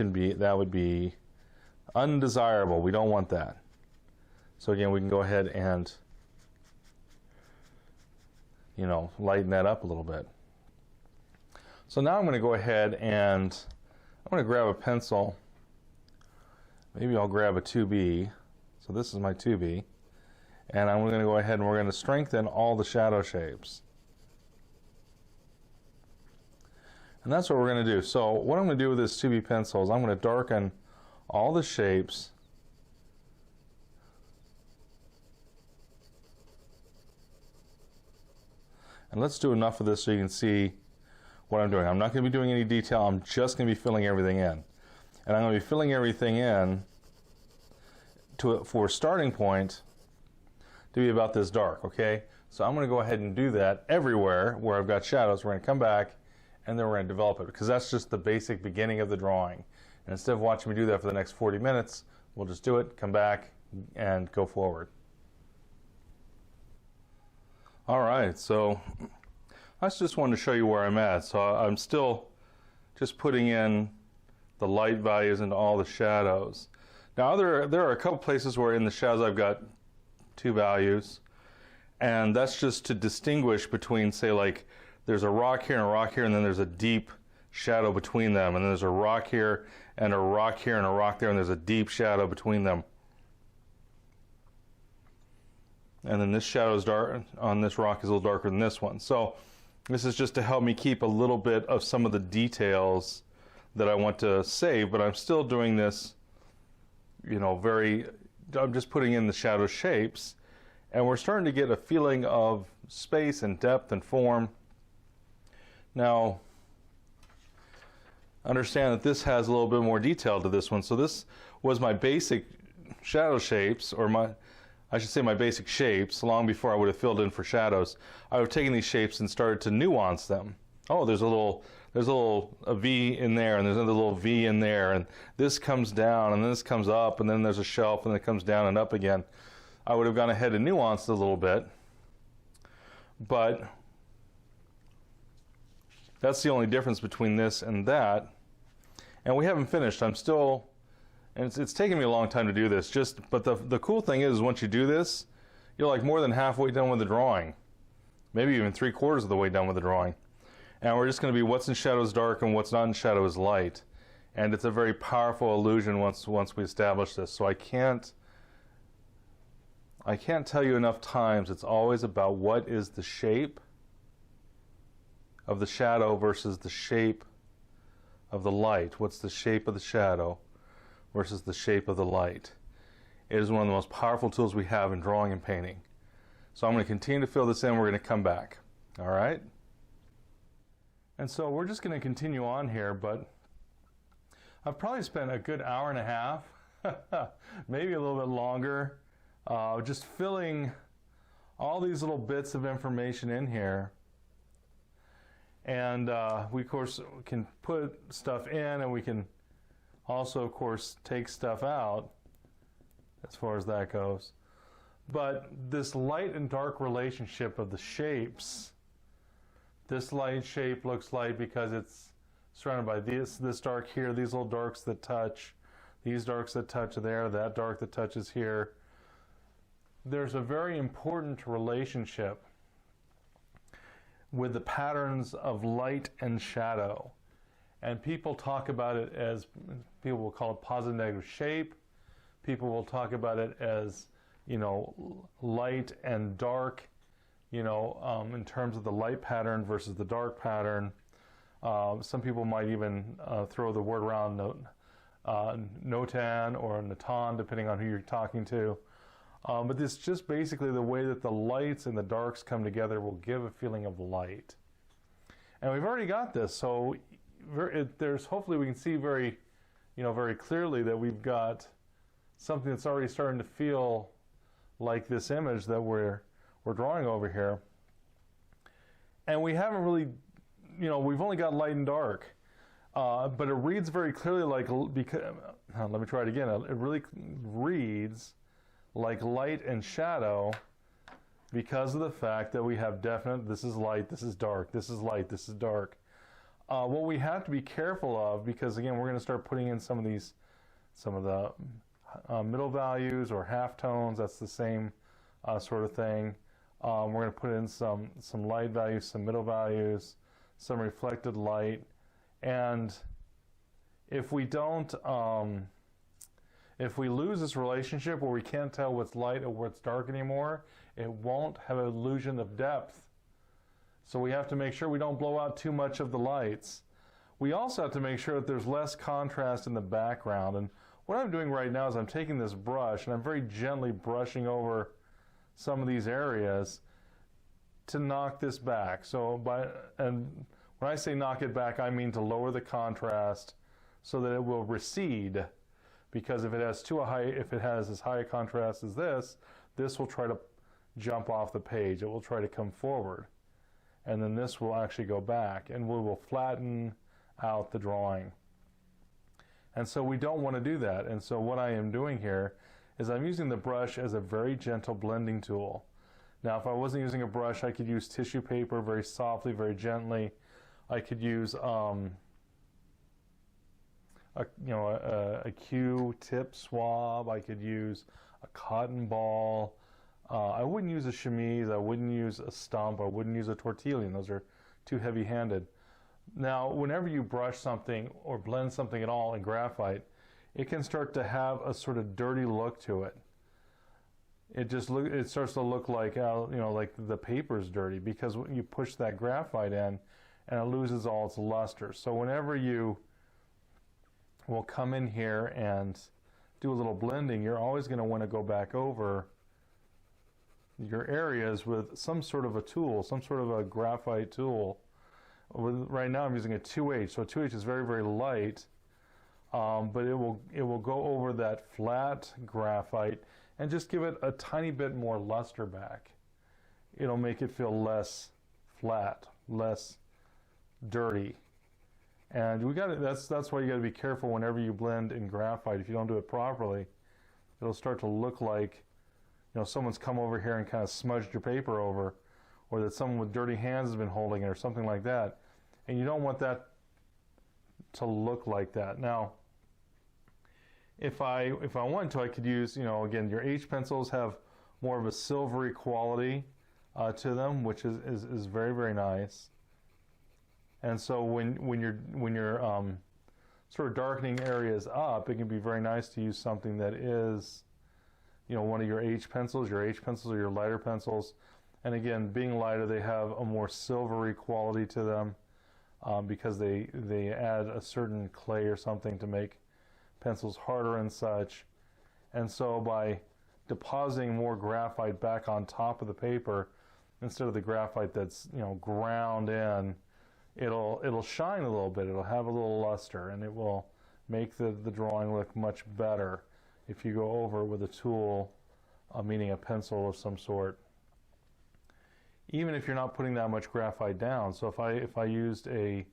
would be undesirable. We don't want that. So again, we can go ahead and, you know, lighten that up a little bit. So now I'm going to go ahead and I'm going to grab a pencil. Maybe I'll grab a 2B. So this is my 2B. And I'm going to go ahead and we're going to strengthen all the shadow shapes. And that's what we're going to do. So what I'm going to do with this 2B pencil is I'm going to darken all the shapes . And let's do enough of this so you can see what I'm doing. I'm not going to be doing any detail. I'm just going to be filling everything in. And I'm going to be filling everything in for a starting point to be about this dark, okay? So I'm going to go ahead and do that everywhere where I've got shadows. We're going to come back and then we're going to develop it, because that's just the basic beginning of the drawing. And instead of watching me do that for the next 40 minutes, we'll just do it, come back, and go forward. All right, so I just wanted to show you where I'm at. So I'm still just putting in the light values into all the shadows. Now there are a couple places where in the shadows I've got 2 values, and that's just to distinguish between, say, like there's a rock here and a rock here, and then there's a deep shadow between them, and then there's a rock here and a rock here and a rock there, and there's a deep shadow between them. And then this shadow is dark on this rock is a little darker than this one. So this is just to help me keep a little bit of some of the details that I want to save, but I'm still doing this, you know, I'm just putting in the shadow shapes, and we're starting to get a feeling of space and depth and form. Now, understand that this has a little bit more detail to this one. So this was my basic shadow shapes, or I should say my basic shapes, long before I would have filled in for shadows. I would have taken these shapes and started to nuance them. Oh, there's a V in there, and there's another little V in there, and this comes down, and then this comes up, and then there's a shelf, and it comes down and up again. I would have gone ahead and nuanced a little bit, but that's the only difference between this and that. And we haven't finished. I'm still, and it's taken me a long time to do this. But the cool thing is, once you do this, you're like more than halfway done with the drawing, maybe even 3/4 of the way done with the drawing. And we're just going to be what's in shadow is dark and what's not in shadow is light. And it's a very powerful illusion once we establish this. So I can't tell you enough times, it's always about what is the shape of the shadow versus the shape of the light. What's the shape of the shadow versus the shape of the light? It is one of the most powerful tools we have in drawing and painting. So I'm going to continue to fill this in. We're going to come back. All right? And so we're just going to continue on here, but I've probably spent a good hour and a half, maybe a little bit longer, just filling all these little bits of information in here. And we, of course, can put stuff in, and we can also, of course, take stuff out as far as that goes. But this light and dark relationship of the shapes, this light shape looks light because it's surrounded by this dark here, these little darks that touch, these darks that touch there, that dark that touches here. There's a very important relationship with the patterns of light and shadow. And people talk about it as, people will call it positive negative shape. People will talk about it as, you know, light and dark, you know, in terms of the light pattern versus the dark pattern. Some people might even throw the word around notan or natan, depending on who you're talking to. But this just basically the way that the lights and the darks come together will give a feeling of light. And we've already got this, so there's hopefully we can see very clearly that we've got something that's already starting to feel like this image that we're drawing over here. And we haven't really, we've only got light and dark, but it reads very clearly like, let me try it again. It really reads like light and shadow because of the fact that we have definite, this is light, this is dark, this is light, this is dark. What we have to be careful of, because again, we're going to start putting in some of the middle values or halftones, that's the same sort of thing. We're going to put in some light values, some middle values, some reflected light, and if we don't, if we lose this relationship where we can't tell what's light or what's dark anymore, it won't have an illusion of depth. So we have to make sure we don't blow out too much of the lights. We also have to make sure that there's less contrast in the background. And what I'm doing right now is I'm taking this brush and I'm very gently brushing over some of these areas to knock this back. And when I say knock it back, I mean to lower the contrast so that it will recede. Because if it has as high a contrast as this will try to jump off the page. It will try to come forward. And then this will actually go back, and we will flatten out the drawing. And so we don't want to do that. And so what I am doing here is I'm using the brush as a very gentle blending tool. Now, if I wasn't using a brush, I could use tissue paper very softly, very gently. I could use a Q-tip swab. I could use a cotton ball. I wouldn't use a chemise. I wouldn't use a stump. I wouldn't use a tortillon. Those are too heavy-handed. Now, whenever you brush something or blend something at all in graphite, it can start to have a sort of dirty look to it. It starts to look like like the paper's dirty because when you push that graphite in, and it loses all its luster. So whenever you will come in here and do a little blending, you're always going to want to go back over your areas with some sort of a tool, some sort of a graphite tool, Right now I'm using a 2H, so 2H is very, very light, but it will go over that flat graphite and just give it a tiny bit more luster back. It'll make it feel less flat, less dirty. And that's why you got to be careful whenever you blend in graphite. If you don't do it properly, it'll start to look like, someone's come over here and kind of smudged your paper over, or that someone with dirty hands has been holding it or something like that. And you don't want that to look like that. Now, if I wanted to, I could use, again, your H pencils have more of a silvery quality to them, which is very, very nice. And so when you're sort of darkening areas up, it can be very nice to use something that is, one of your H pencils. Your H pencils are your lighter pencils. And again, being lighter, they have a more silvery quality to them because they add a certain clay or something to make pencils harder and such. And so by depositing more graphite back on top of the paper, instead of the graphite that's ground in, it'll shine a little bit. It'll have a little luster, and it will make the drawing look much better if you go over with a tool, meaning a pencil of some sort. Even if you're not putting that much graphite down. So if I used a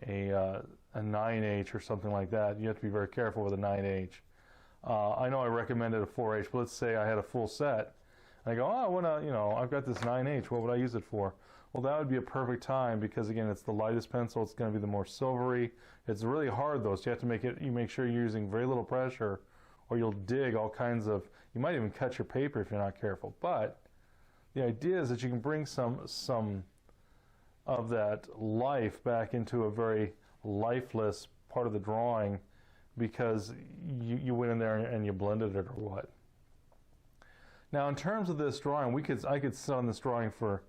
9H or something like that, you have to be very careful with a 9H. I know I recommended a 4H, but let's say I had a full set. And I go, I want to, I've got this 9H. What would I use it for? Well, that would be a perfect time because again, it's the lightest pencil. It's going to be the more silvery. It's really hard though, so you have to make sure you're using very little pressure, or you'll dig all kinds of. You might even cut your paper if you're not careful. But the idea is that you can bring some of that life back into a very lifeless part of the drawing because you went in there and you blended it or what. Now, in terms of this drawing, I could sit on this drawing for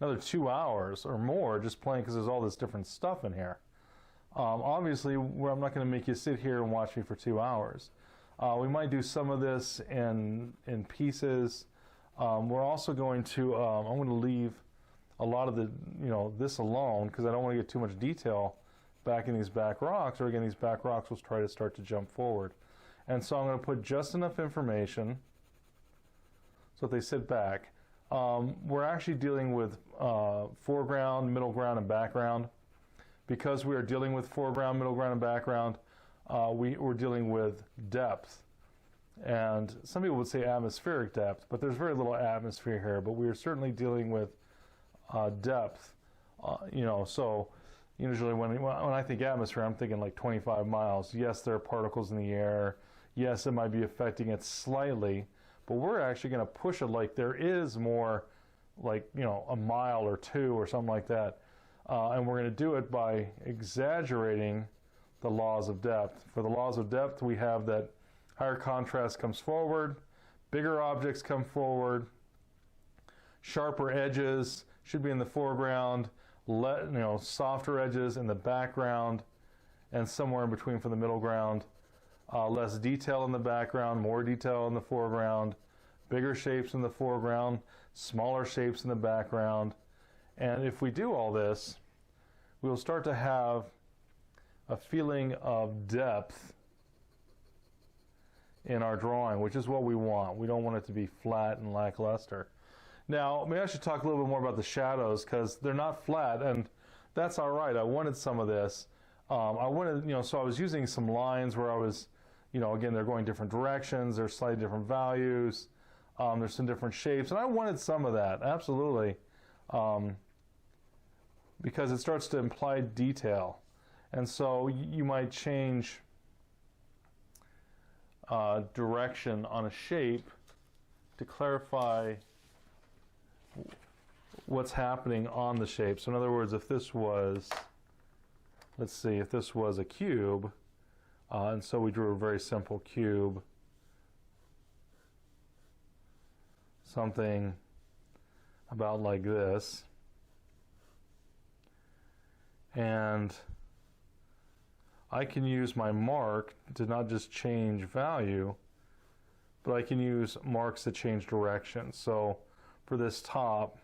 another 2 hours or more just playing because there's all this different stuff in here. Obviously, I'm not going to make you sit here and watch me for 2 hours. We might do some of this in pieces. We're also going to, I'm going to leave a lot of the, this alone because I don't want to get too much detail back in these back rocks, or again, these back rocks will try to start to jump forward. And so I'm going to put just enough information so that they sit back. We're actually dealing with foreground, middle ground, and background. Because we are dealing with foreground, middle ground, and background, we're dealing with depth. And some people would say atmospheric depth, but there's very little atmosphere here. But we are certainly dealing with depth. So usually when I think atmosphere, I'm thinking like 25 miles. Yes, there are particles in the air. Yes, it might be affecting it slightly. But we're actually going to push it like there is more, like, a mile or two or something like that. And we're going to do it by exaggerating the laws of depth. For the laws of depth, we have that higher contrast comes forward, bigger objects come forward, sharper edges should be in the foreground, softer edges in the background, and somewhere in between for the middle ground. Less detail in the background, more detail in the foreground, bigger shapes in the foreground, smaller shapes in the background. And if we do all this, we'll start to have a feeling of depth in our drawing, which is what we want. We don't want it to be flat and lackluster. Now, maybe I should talk a little bit more about the shadows because they're not flat, and that's all right. I wanted some of this. I wanted, so I was using some lines where I was, again, they're going different directions. There's slightly different values. There's some different shapes, and I wanted some of that, absolutely, because it starts to imply detail. And so you might change direction on a shape to clarify what's happening on the shape. So in other words, if this was, let's see, if this was a cube, and so we drew a very simple cube, something about like this, and I can use my mark to not just change value, but I can use marks that change direction. So for this top,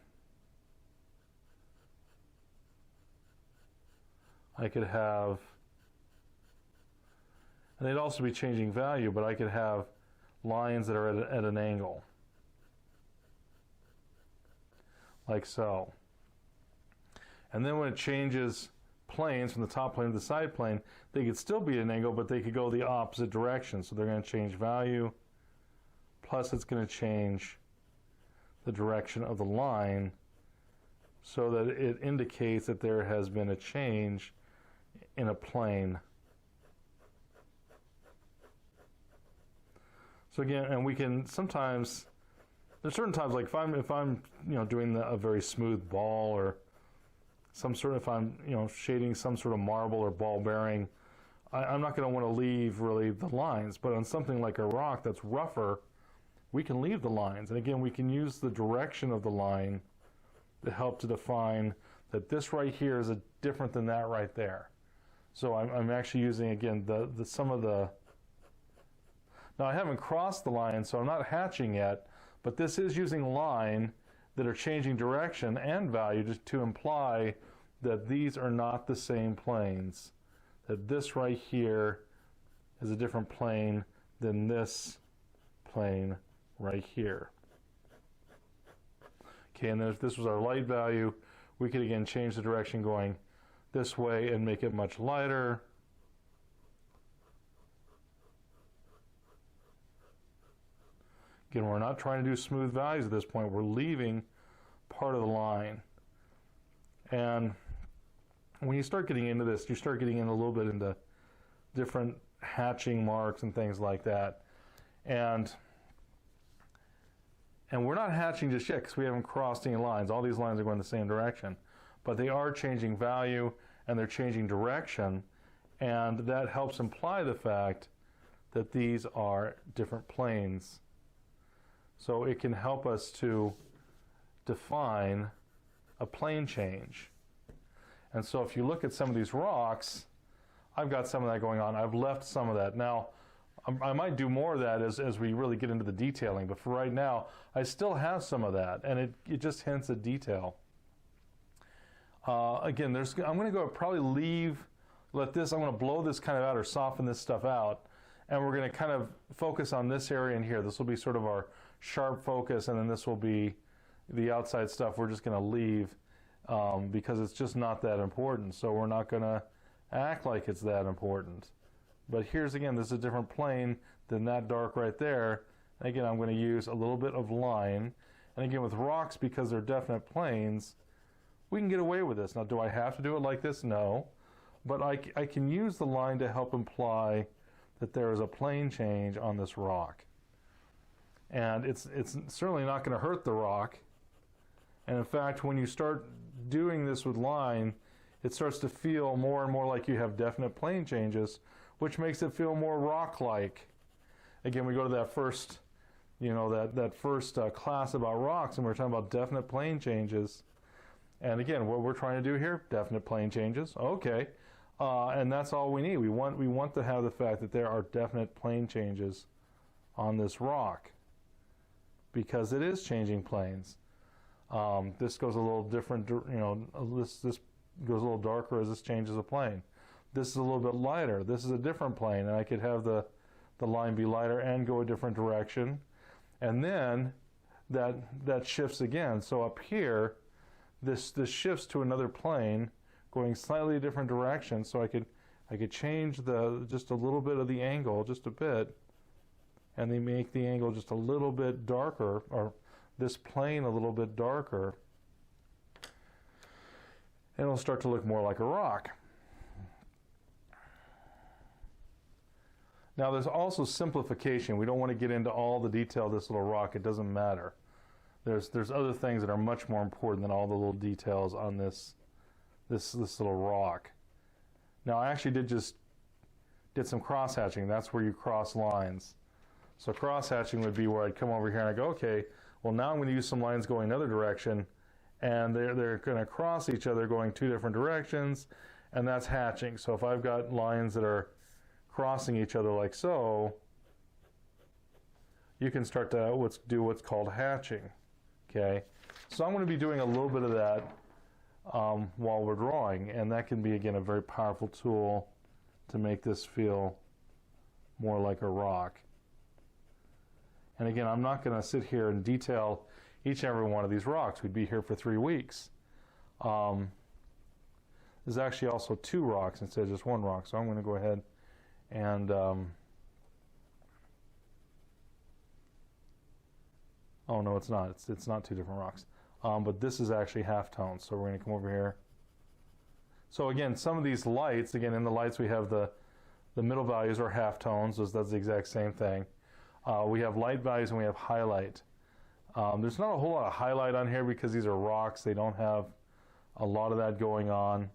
I could have, and they'd also be changing value, but I could have lines that are at an angle, like so. And then when it changes planes from the top plane to the side plane, they could still be at an angle, but they could go the opposite direction. So they're going to change value, plus it's going to change the direction of the line so that it indicates that there has been a change in a plane. So again, and we can sometimes, there's certain times, like if I'm doing a very smooth ball, or some sort of, if I'm shading some sort of marble or ball bearing, I'm not going to want to leave really the lines. But on something like a rock that's rougher, we can leave the lines. And again, we can use the direction of the line to help to define that this right here is different than that right there. So I'm actually using, again, some of the, now I haven't crossed the line, so I'm not hatching yet, but this is using line that are changing direction and value to imply that these are not the same planes. That this right here is a different plane than this plane right here. Okay, and if this was our light value, we could again change the direction going this way and make it much lighter. Again, we're not trying to do smooth values at this point. We're leaving part of the line. And when you start getting into this, you start getting in a little bit into different hatching marks and things like that. And we're not hatching just yet because we haven't crossed any lines. All these lines are going the same direction. But they are changing value and they're changing direction. And that helps imply the fact that these are different planes. So it can help us to define a plane change. And so if you look at some of these rocks, I've got some of that going on. I've left some of that. Now, I might do more of that as we really get into the detailing, but for right now, I still have some of that, and it just hints at detail. Again, I'm going to go probably let this, I'm going to blow this kind of out or soften this stuff out, and we're going to kind of focus on this area in here. This will be sort of our sharp focus, and then this will be the outside stuff we're just going to leave because it's just not that important. So we're not going to act like it's that important. But here's, again, this is a different plane than that dark right there. And again, I'm going to use a little bit of line. And again, with rocks, because they're definite planes, we can get away with this. Now, do I have to do it like this? No. But I can use the line to help imply that there is a plane change on this rock. And it's certainly not going to hurt the rock. And in fact, when you start doing this with line, it starts to feel more and more like you have definite plane changes, which makes it feel more rock-like. Again, we go to that first, that first class about rocks, and we're talking about definite plane changes. And again, what we're trying to do here, definite plane changes. Okay, and that's all we need. We want to have the fact that there are definite plane changes on this rock, because it is changing planes. This goes a little different, this goes a little darker as this changes a plane. This is a little bit lighter. This is a different plane, and I could have the line be lighter and go a different direction. And then that shifts again. So up here, this shifts to another plane, going slightly a different direction. So I could change just a little bit of the angle, just a bit, and they make the angle just a little bit darker, or this plane a little bit darker, and it'll start to look more like a rock. Now, there's also simplification. We don't want to get into all the detail of this little rock. It doesn't matter. There's other things that are much more important than all the little details on this little rock. Now, I actually did some cross-hatching. That's where you cross lines. So cross-hatching would be where I'd come over here and I go, okay, well, now I'm going to use some lines going another direction, and they're going to cross each other going two different directions, and that's hatching. So if I've got lines that are crossing each other like so, you can start to do what's called hatching. Okay, so I'm going to be doing a little bit of that while we're drawing, and that can be, again, a very powerful tool to make this feel more like a rock. And again, I'm not going to sit here and detail each and every one of these rocks. We'd be here for 3 weeks. There's actually also 2 rocks instead of just 1 rock, so I'm going to go ahead and oh no, it's not. It's not 2 different rocks. But this is actually halftones. So we're going to come over here. So again, some of these lights, again, in the lights we have the middle values are halftones. So that's the exact same thing. We have light values and we have highlight. There's not a whole lot of highlight on here because these are rocks. They don't have a lot of that going on.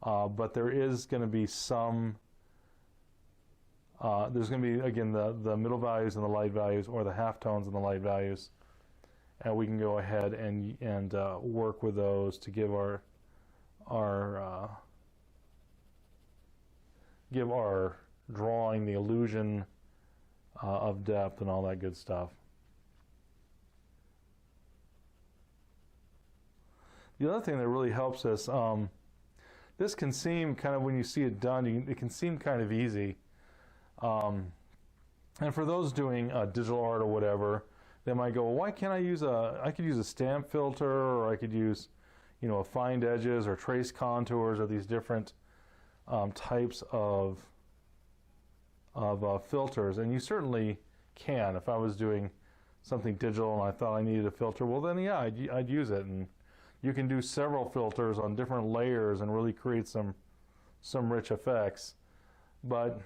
But there is going to be some, there's going to be, again, the middle values and the light values, or the halftones and the light values. And we can go ahead and work with those to give our drawing the illusion of depth and all that good stuff. The other thing that really helps us, this can seem kind of, when you see it done, it can seem kind of easy. And for those doing digital art or whatever, they might go, well, why can't I could use a stamp filter, or I could use, a find edges or trace contours, or these different types of filters. And you certainly can. If I was doing something digital and I thought I needed a filter, well then yeah, I'd use it. And you can do several filters on different layers and really create some rich effects. But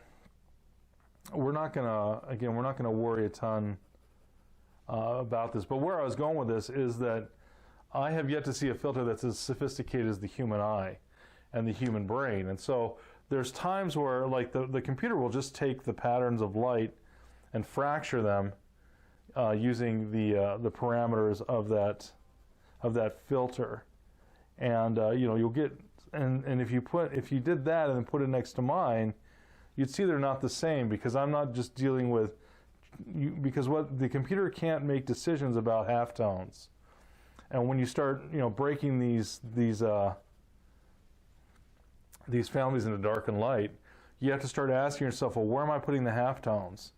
we're not gonna worry a ton about this. But where I was going with this is that I have yet to see a filter that's as sophisticated as the human eye and the human brain. And so there's times where, like, the computer will just take the patterns of light and fracture them using the parameters of that filter. And you'll get, and if you did that and then put it next to mine, you'd see they're not the same, because I'm not just dealing with, because what the computer can't make decisions about halftones. And when you start breaking these families into dark and light, you have to start asking yourself, well, where am I putting the halftones?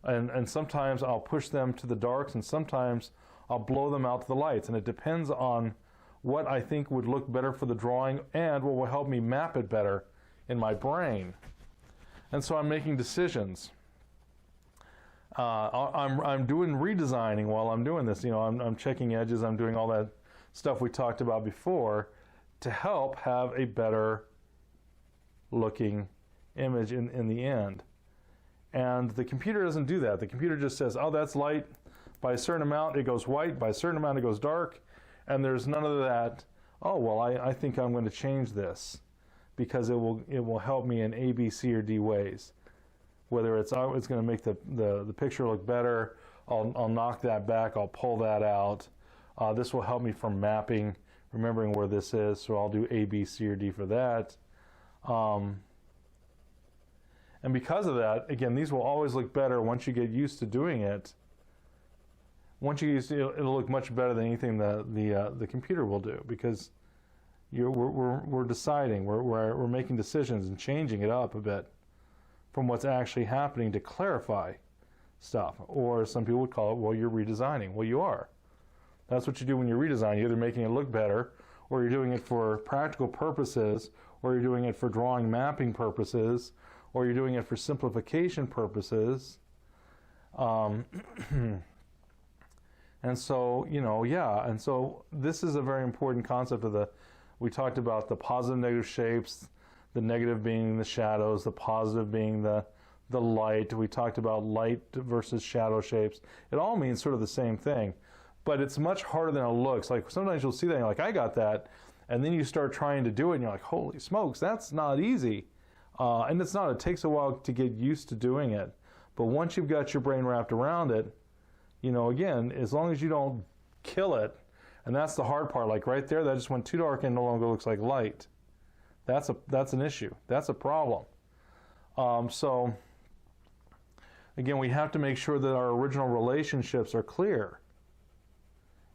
And sometimes I'll push them to the darks, and sometimes I'll blow them out to the lights. And it depends on what I think would look better for the drawing and what will help me map it better in my brain. And so I'm making decisions. I'm doing redesigning while I'm doing this. I'm checking edges. I'm doing all that stuff we talked about before to help have a better looking image in the end. And the computer doesn't do that. The computer just says, oh, that's light. By a certain amount, it goes white. By a certain amount, it goes dark. And there's none of that, oh, well, I think I'm going to change this because it will help me in A, B, C, or D ways. Whether it's going to make the picture look better, I'll knock that back, I'll pull that out. This will help me from mapping, remembering where this is, so I'll do A, B, C, or D for that. And because of that, again, these will always look better once you get used to doing it. Once you get used to it, it'll look much better than anything the computer will do, because we're deciding, we're making decisions and changing it up a bit from what's actually happening to clarify stuff. Or some people would call it, well, you're redesigning. Well, you are. That's what you do when you redesign. You're either making it look better, or you're doing it for practical purposes, or you're doing it for drawing mapping purposes, or you're doing it for simplification purposes. And so, yeah, and so this is a very important concept of we talked about the positive and negative shapes, the negative being the shadows, the positive being the light. We talked about light versus shadow shapes. It all means sort of the same thing, but it's much harder than it looks. Like sometimes you'll see that and you're like, I got that, and then you start trying to do it and you're like, holy smokes, that's not easy. And it's not. It takes a while to get used to doing it. But once you've got your brain wrapped around it, again, as long as you don't kill it, and that's the hard part. Like right there, that just went too dark and no longer looks like light. That's an issue. That's a problem. So again, we have to make sure that our original relationships are clear.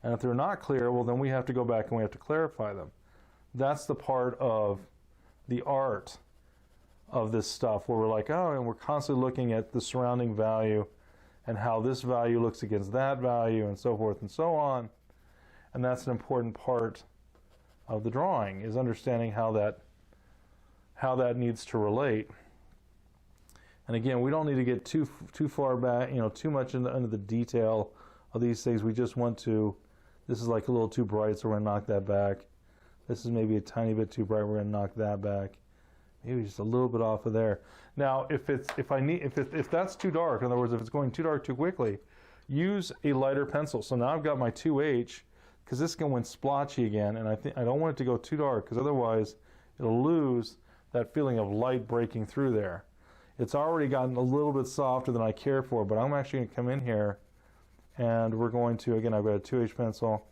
And if they're not clear, well, then we have to go back and we have to clarify them. That's the part of the art of this stuff, where we're like, oh, and we're constantly looking at the surrounding value and how this value looks against that value and so forth and so on. And that's an important part of the drawing, is understanding how that needs to relate. And again, we don't need to get too far back, too much into the detail of these things. We just want to, this is like a little too bright, so we're going to knock that back. This is maybe a tiny bit too bright, we're going to knock that back. Maybe just a little bit off of there. Now, if that's too dark, in other words, if it's going too dark too quickly, use a lighter pencil. So now I've got my 2H, because this can went splotchy again, and I don't want it to go too dark, because otherwise it'll lose that feeling of light breaking through there. It's already gotten a little bit softer than I care for, but I'm actually going to come in here, and we're going to, again, I've got a 2H pencil.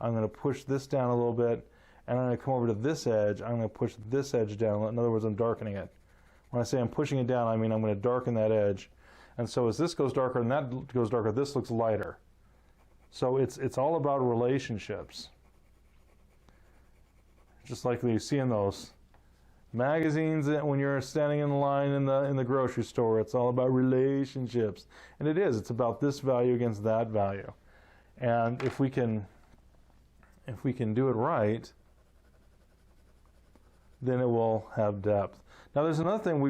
I'm going to push this down a little bit, and I'm going to come over to this edge. I'm going to push this edge down. In other words, I'm darkening it. When I say I'm pushing it down, I mean I'm going to darken that edge. And so as this goes darker and that goes darker, this looks lighter. So it's all about relationships. Just like you see in those magazines when you're standing in line in the grocery store, it's all about relationships. And it is. It's about this value against that value. And if we can do it right, then it will have depth. Now there's another thing,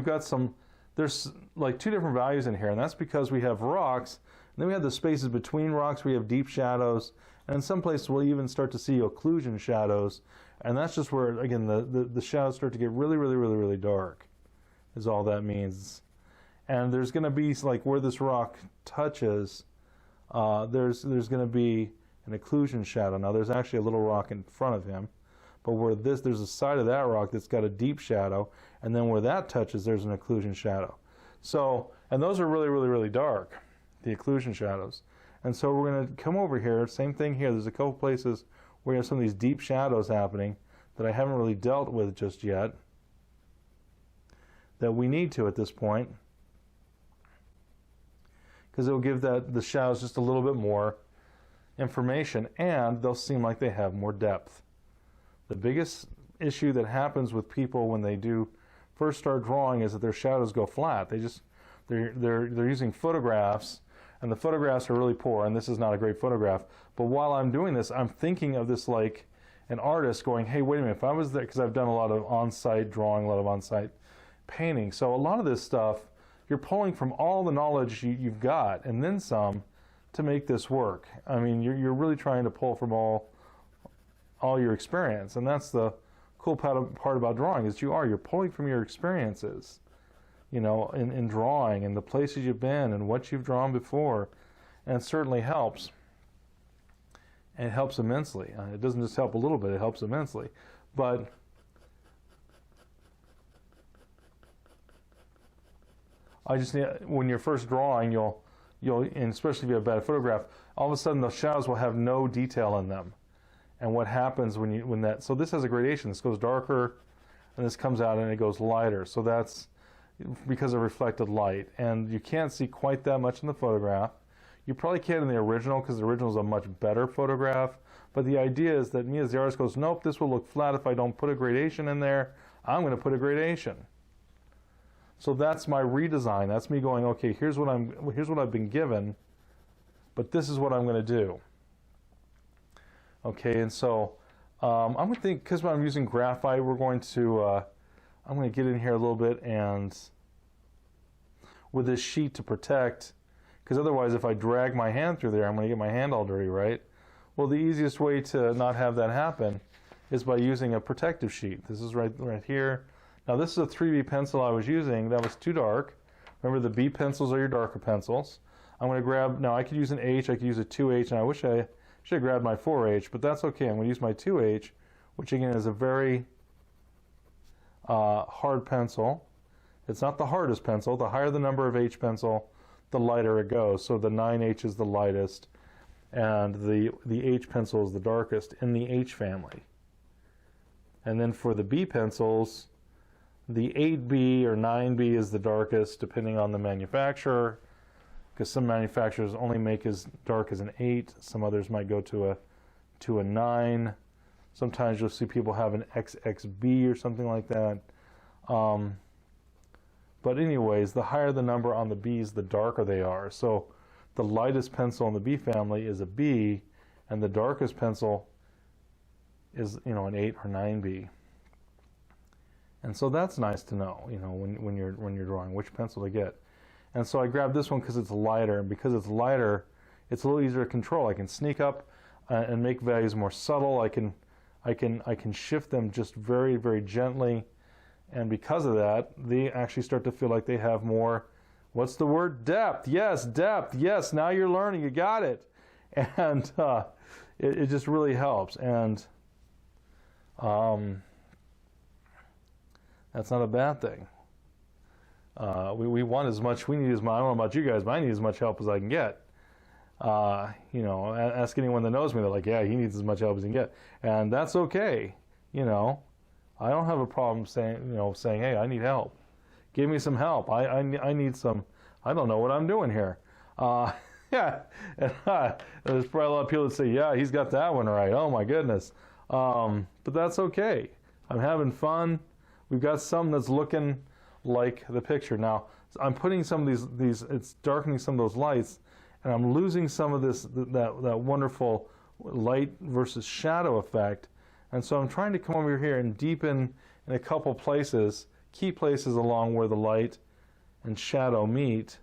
there's like two different values in here, and that's because we have rocks, and then we have the spaces between rocks, we have deep shadows, and in some places we'll even start to see occlusion shadows, and that's just where, again, the shadows start to get really, really, really, really dark, is all that means. And there's going to be, like where this rock touches, there's going to be an occlusion shadow. Now there's actually a little rock in front of him, but where there's a side of that rock that's got a deep shadow, and then where that touches, there's an occlusion shadow. So, and those are really, really, really dark, the occlusion shadows. And so we're going to come over here, same thing here. There's a couple places where you have some of these deep shadows happening that I haven't really dealt with just yet, that we need to at this point, because it will give the shadows just a little bit more information, and they'll seem like they have more depth. The biggest issue that happens with people when they do first start drawing is that their shadows go flat. They're using photographs, and the photographs are really poor, and this is not a great photograph. But while I'm doing this, I'm thinking of this like an artist going, hey, wait a minute, if I was there, because I've done a lot of on-site drawing, a lot of on-site painting. So a lot of this stuff, you're pulling from all the knowledge you've got, and then some, to make this work. I mean, you're really trying to pull from all your experience, and that's the cool part about drawing, is you're pulling from your experiences, in drawing, and the places you've been and what you've drawn before, and it certainly helps, and it helps immensely. It doesn't just help a little bit, it helps immensely. But when you're first drawing, you'll and especially if you have a bad photograph, all of a sudden the shadows will have no detail in them. And what happens so this has a gradation. This goes darker, and this comes out and it goes lighter. So that's because of reflected light. And you can't see quite that much in the photograph. You probably can in the original, because the original is a much better photograph. But the idea is that me as the artist goes, nope, this will look flat if I don't put a gradation in there. I'm going to put a gradation. So that's my redesign. That's me going, okay, here's what I've been given, but this is what I'm going to do. Okay, and so I'm going to think, because I'm using graphite, I'm going to get in here a little bit, and with this sheet to protect, because otherwise if I drag my hand through there, I'm going to get my hand all dirty, right? Well, the easiest way to not have that happen is by using a protective sheet. This is right here. Now this is a 3B pencil I was using. That was too dark. Remember, the B pencils are your darker pencils. I'm going to grab, now I could use an H, I could use a 2H, and I wish I should have grabbed my 4H, but that's okay. I'm going to use my 2H, which again is a very hard pencil. It's not the hardest pencil. The higher the number of H pencil, the lighter it goes. So the 9H is the lightest, and the H pencil is the darkest in the H family. And then for the B pencils, the 8B or 9B is the darkest, depending on the manufacturer, because some manufacturers only make as dark as an 8. Some others might go to a 9. Sometimes you'll see people have an XXB or something like that. But anyways, the higher the number on the B's, the darker they are. So the lightest pencil in the B family is a B, and the darkest pencil is, you know, an 8 or 9B. And so that's nice to know, you know, when you're drawing which pencil to get. And so I grabbed this one because it's lighter, and because it's lighter, it's a little easier to control. I can sneak up and make values more subtle. I can shift them just very, very gently, and because of that, they actually start to feel like they have more, what's the word? Depth. Yes, depth. Yes, now you're learning. You got it. And it just really helps. And that's not a bad thing. We want as much, we need as much, I don't know about you guys, but I need as much help as I can get. You know, ask anyone that knows me, they're like, yeah, he needs as much help as he can get. And that's okay, you know. I don't have a problem saying, hey, I need help. Give me some help. I need some, I don't know what I'm doing here. Yeah, and, there's probably a lot of people that say, yeah, he's got that one right. Oh my goodness. But that's okay. I'm having fun. We've got some that's looking like the picture. Now, I'm putting some of these, it's darkening some of those lights, and I'm losing some of that wonderful light versus shadow effect. And so I'm trying to come over here and deepen in a couple places, key places along where the light and shadow meet,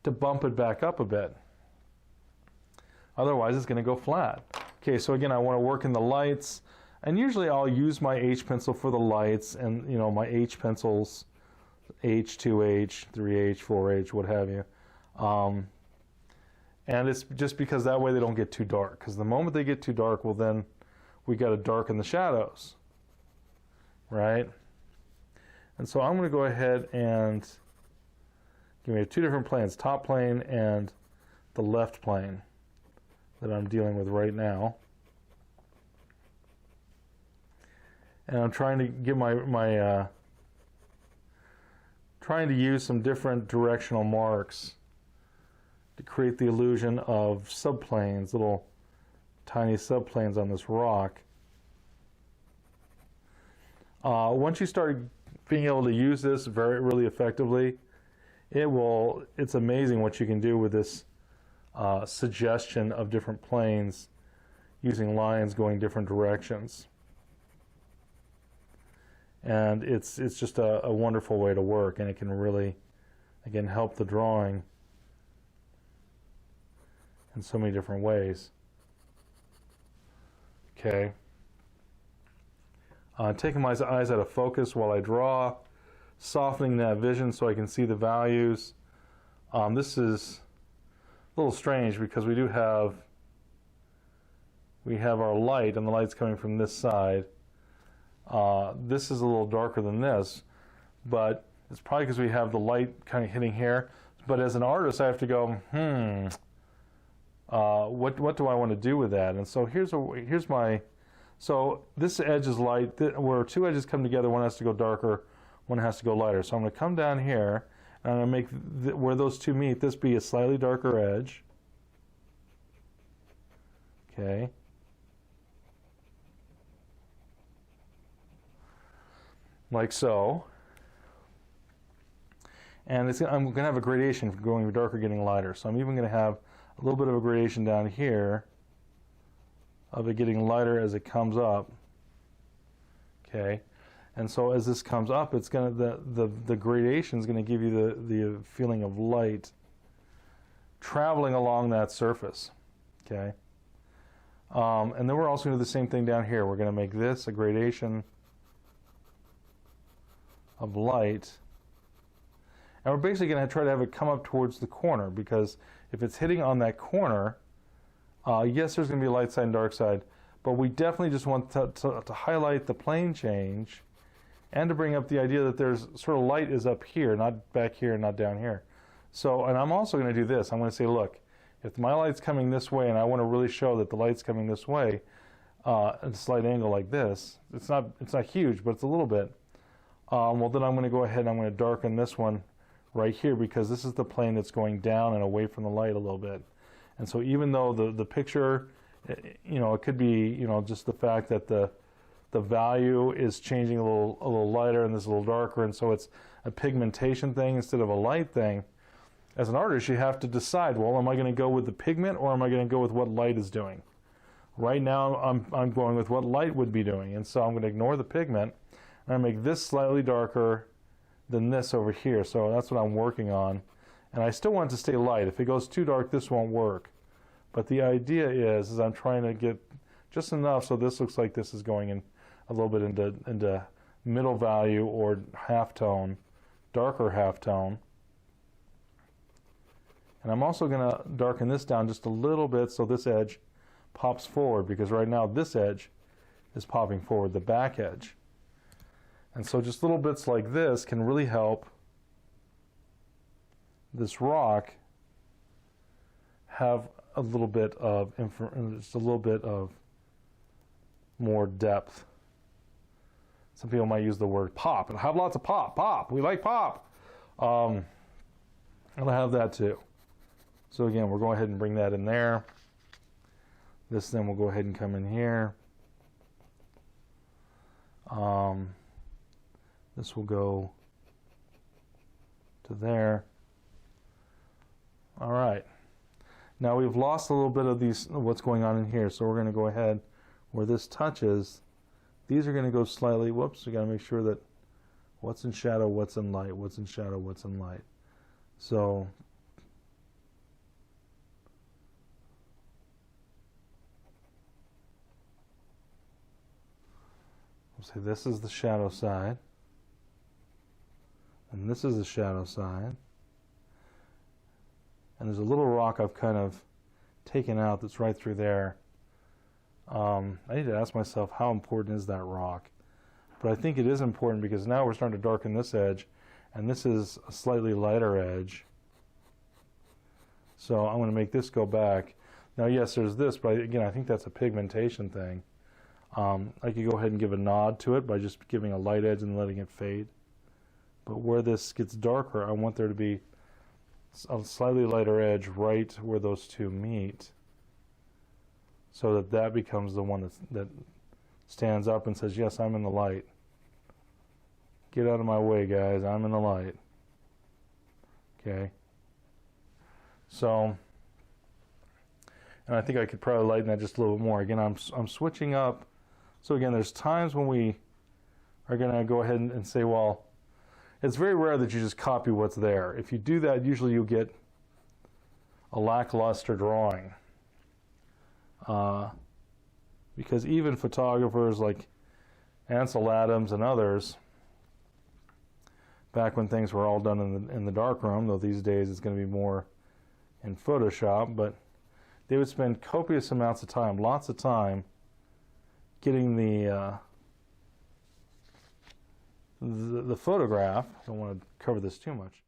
to bump it back up a bit. Otherwise, it's going to go flat. Okay, so again, I want to work in the lights, and usually I'll use my H pencil for the lights, and you know, my H pencils, H, 2H, 3H, 4H, what have you. And it's just because that way they don't get too dark, because the moment they get too dark, well then we got to darken the shadows, right? And so I'm going to go ahead and give me 2 different planes, top plane and the left plane that I'm dealing with right now. And I'm trying to give trying to use some different directional marks to create the illusion of subplanes, little tiny subplanes on this rock. Once you start being able to use this really effectively, it's amazing what you can do with this suggestion of different planes using lines going different directions. And it's just a wonderful way to work, and it can really, again, help the drawing in so many different ways. Okay. Taking my eyes out of focus while I draw, softening that vision so I can see the values. This is a little strange because we have our light, and the light's coming from this side. This is a little darker than this, but it's probably because we have the light kind of hitting here. But as an artist, I have to go, what do I want to do with that? And so here's my, so this edge is light, where 2 edges come together, one has to go darker, one has to go lighter. So I'm going to come down here, and I'm going to make where those 2 meet, this be a slightly darker edge. Okay. Like so. And I'm going to have a gradation from going darker, getting lighter. So I'm even going to have a little bit of a gradation down here of it getting lighter as it comes up. Okay. And so as this comes up, it's going to, the gradation is going to give you the feeling of light traveling along that surface. Okay. And then we're also going to do the same thing down here. We're going to make this a gradation of light. And we're basically going to try to have it come up towards the corner, because if it's hitting on that corner, yes, there's going to be a light side and dark side, but we definitely just want to highlight the plane change and to bring up the idea that there's sort of light is up here, not back here, not down here. So, and I'm also going to do this. I'm going to say, look, if my light's coming this way and I want to really show that the light's coming this way, at a slight angle like this, it's not huge, but it's a little bit. Well, then I'm going to go ahead and I'm going to darken this one right here, because this is the plane that's going down and away from the light a little bit. And so even though the picture you know, it could be, you know, just the fact that the value is changing a little lighter and this a little darker, and so it's a pigmentation thing instead of a light thing. As an artist, you have to decide, well, am I going to go with the pigment or am I going to go with what light is doing? Right now, I'm going with what light would be doing, and so I'm going to ignore the pigment, and I make this slightly darker than this over here, so that's what I'm working on. And I still want it to stay light. If it goes too dark, this won't work. But the idea is I'm trying to get just enough so this looks like this is going in a little bit into middle value or halftone, darker halftone. And I'm also going to darken this down just a little bit so this edge pops forward, because right now this edge is popping forward, the back edge. And so just little bits like this can really help this rock have a little bit of just a little bit of more depth. Some people might use the word pop, and I have lots of pop. We like pop. And I have that too. So again, we'll go ahead and bring that in there. This then will go ahead and come in here. This will go to there. All right. Now we've lost a little bit of what's going on in here, so we're going to go ahead where this touches. These are going to go slightly, whoops, we got to make sure that what's in shadow, what's in light, what's in shadow, what's in light. So we'll say this is the shadow side, and this is the shadow side. And there's a little rock I've kind of taken out that's right through there. I need to ask myself, how important is that rock? But I think it is important because now we're starting to darken this edge, and this is a slightly lighter edge. So I'm going to make this go back. Now, yes, there's this, but again, I think that's a pigmentation thing. I could go ahead and give a nod to it by just giving a light edge and letting it fade. But where this gets darker, I want there to be a slightly lighter edge right where those two meet, so that that becomes the one that stands up and says, yes, I'm in the light. Get out of my way, guys, I'm in the light. Okay. So, and I think I could probably lighten that just a little bit more. Again, I'm switching up. So again, there's times when we are going to go ahead and say, well, it's very rare that you just copy what's there. If you do that, usually you'll get a lackluster drawing. Because even photographers like Ansel Adams and others, back when things were all done in the darkroom, though these days it's going to be more in Photoshop, but they would spend copious amounts of time, lots of time, getting the photograph. I don't want to cover this too much.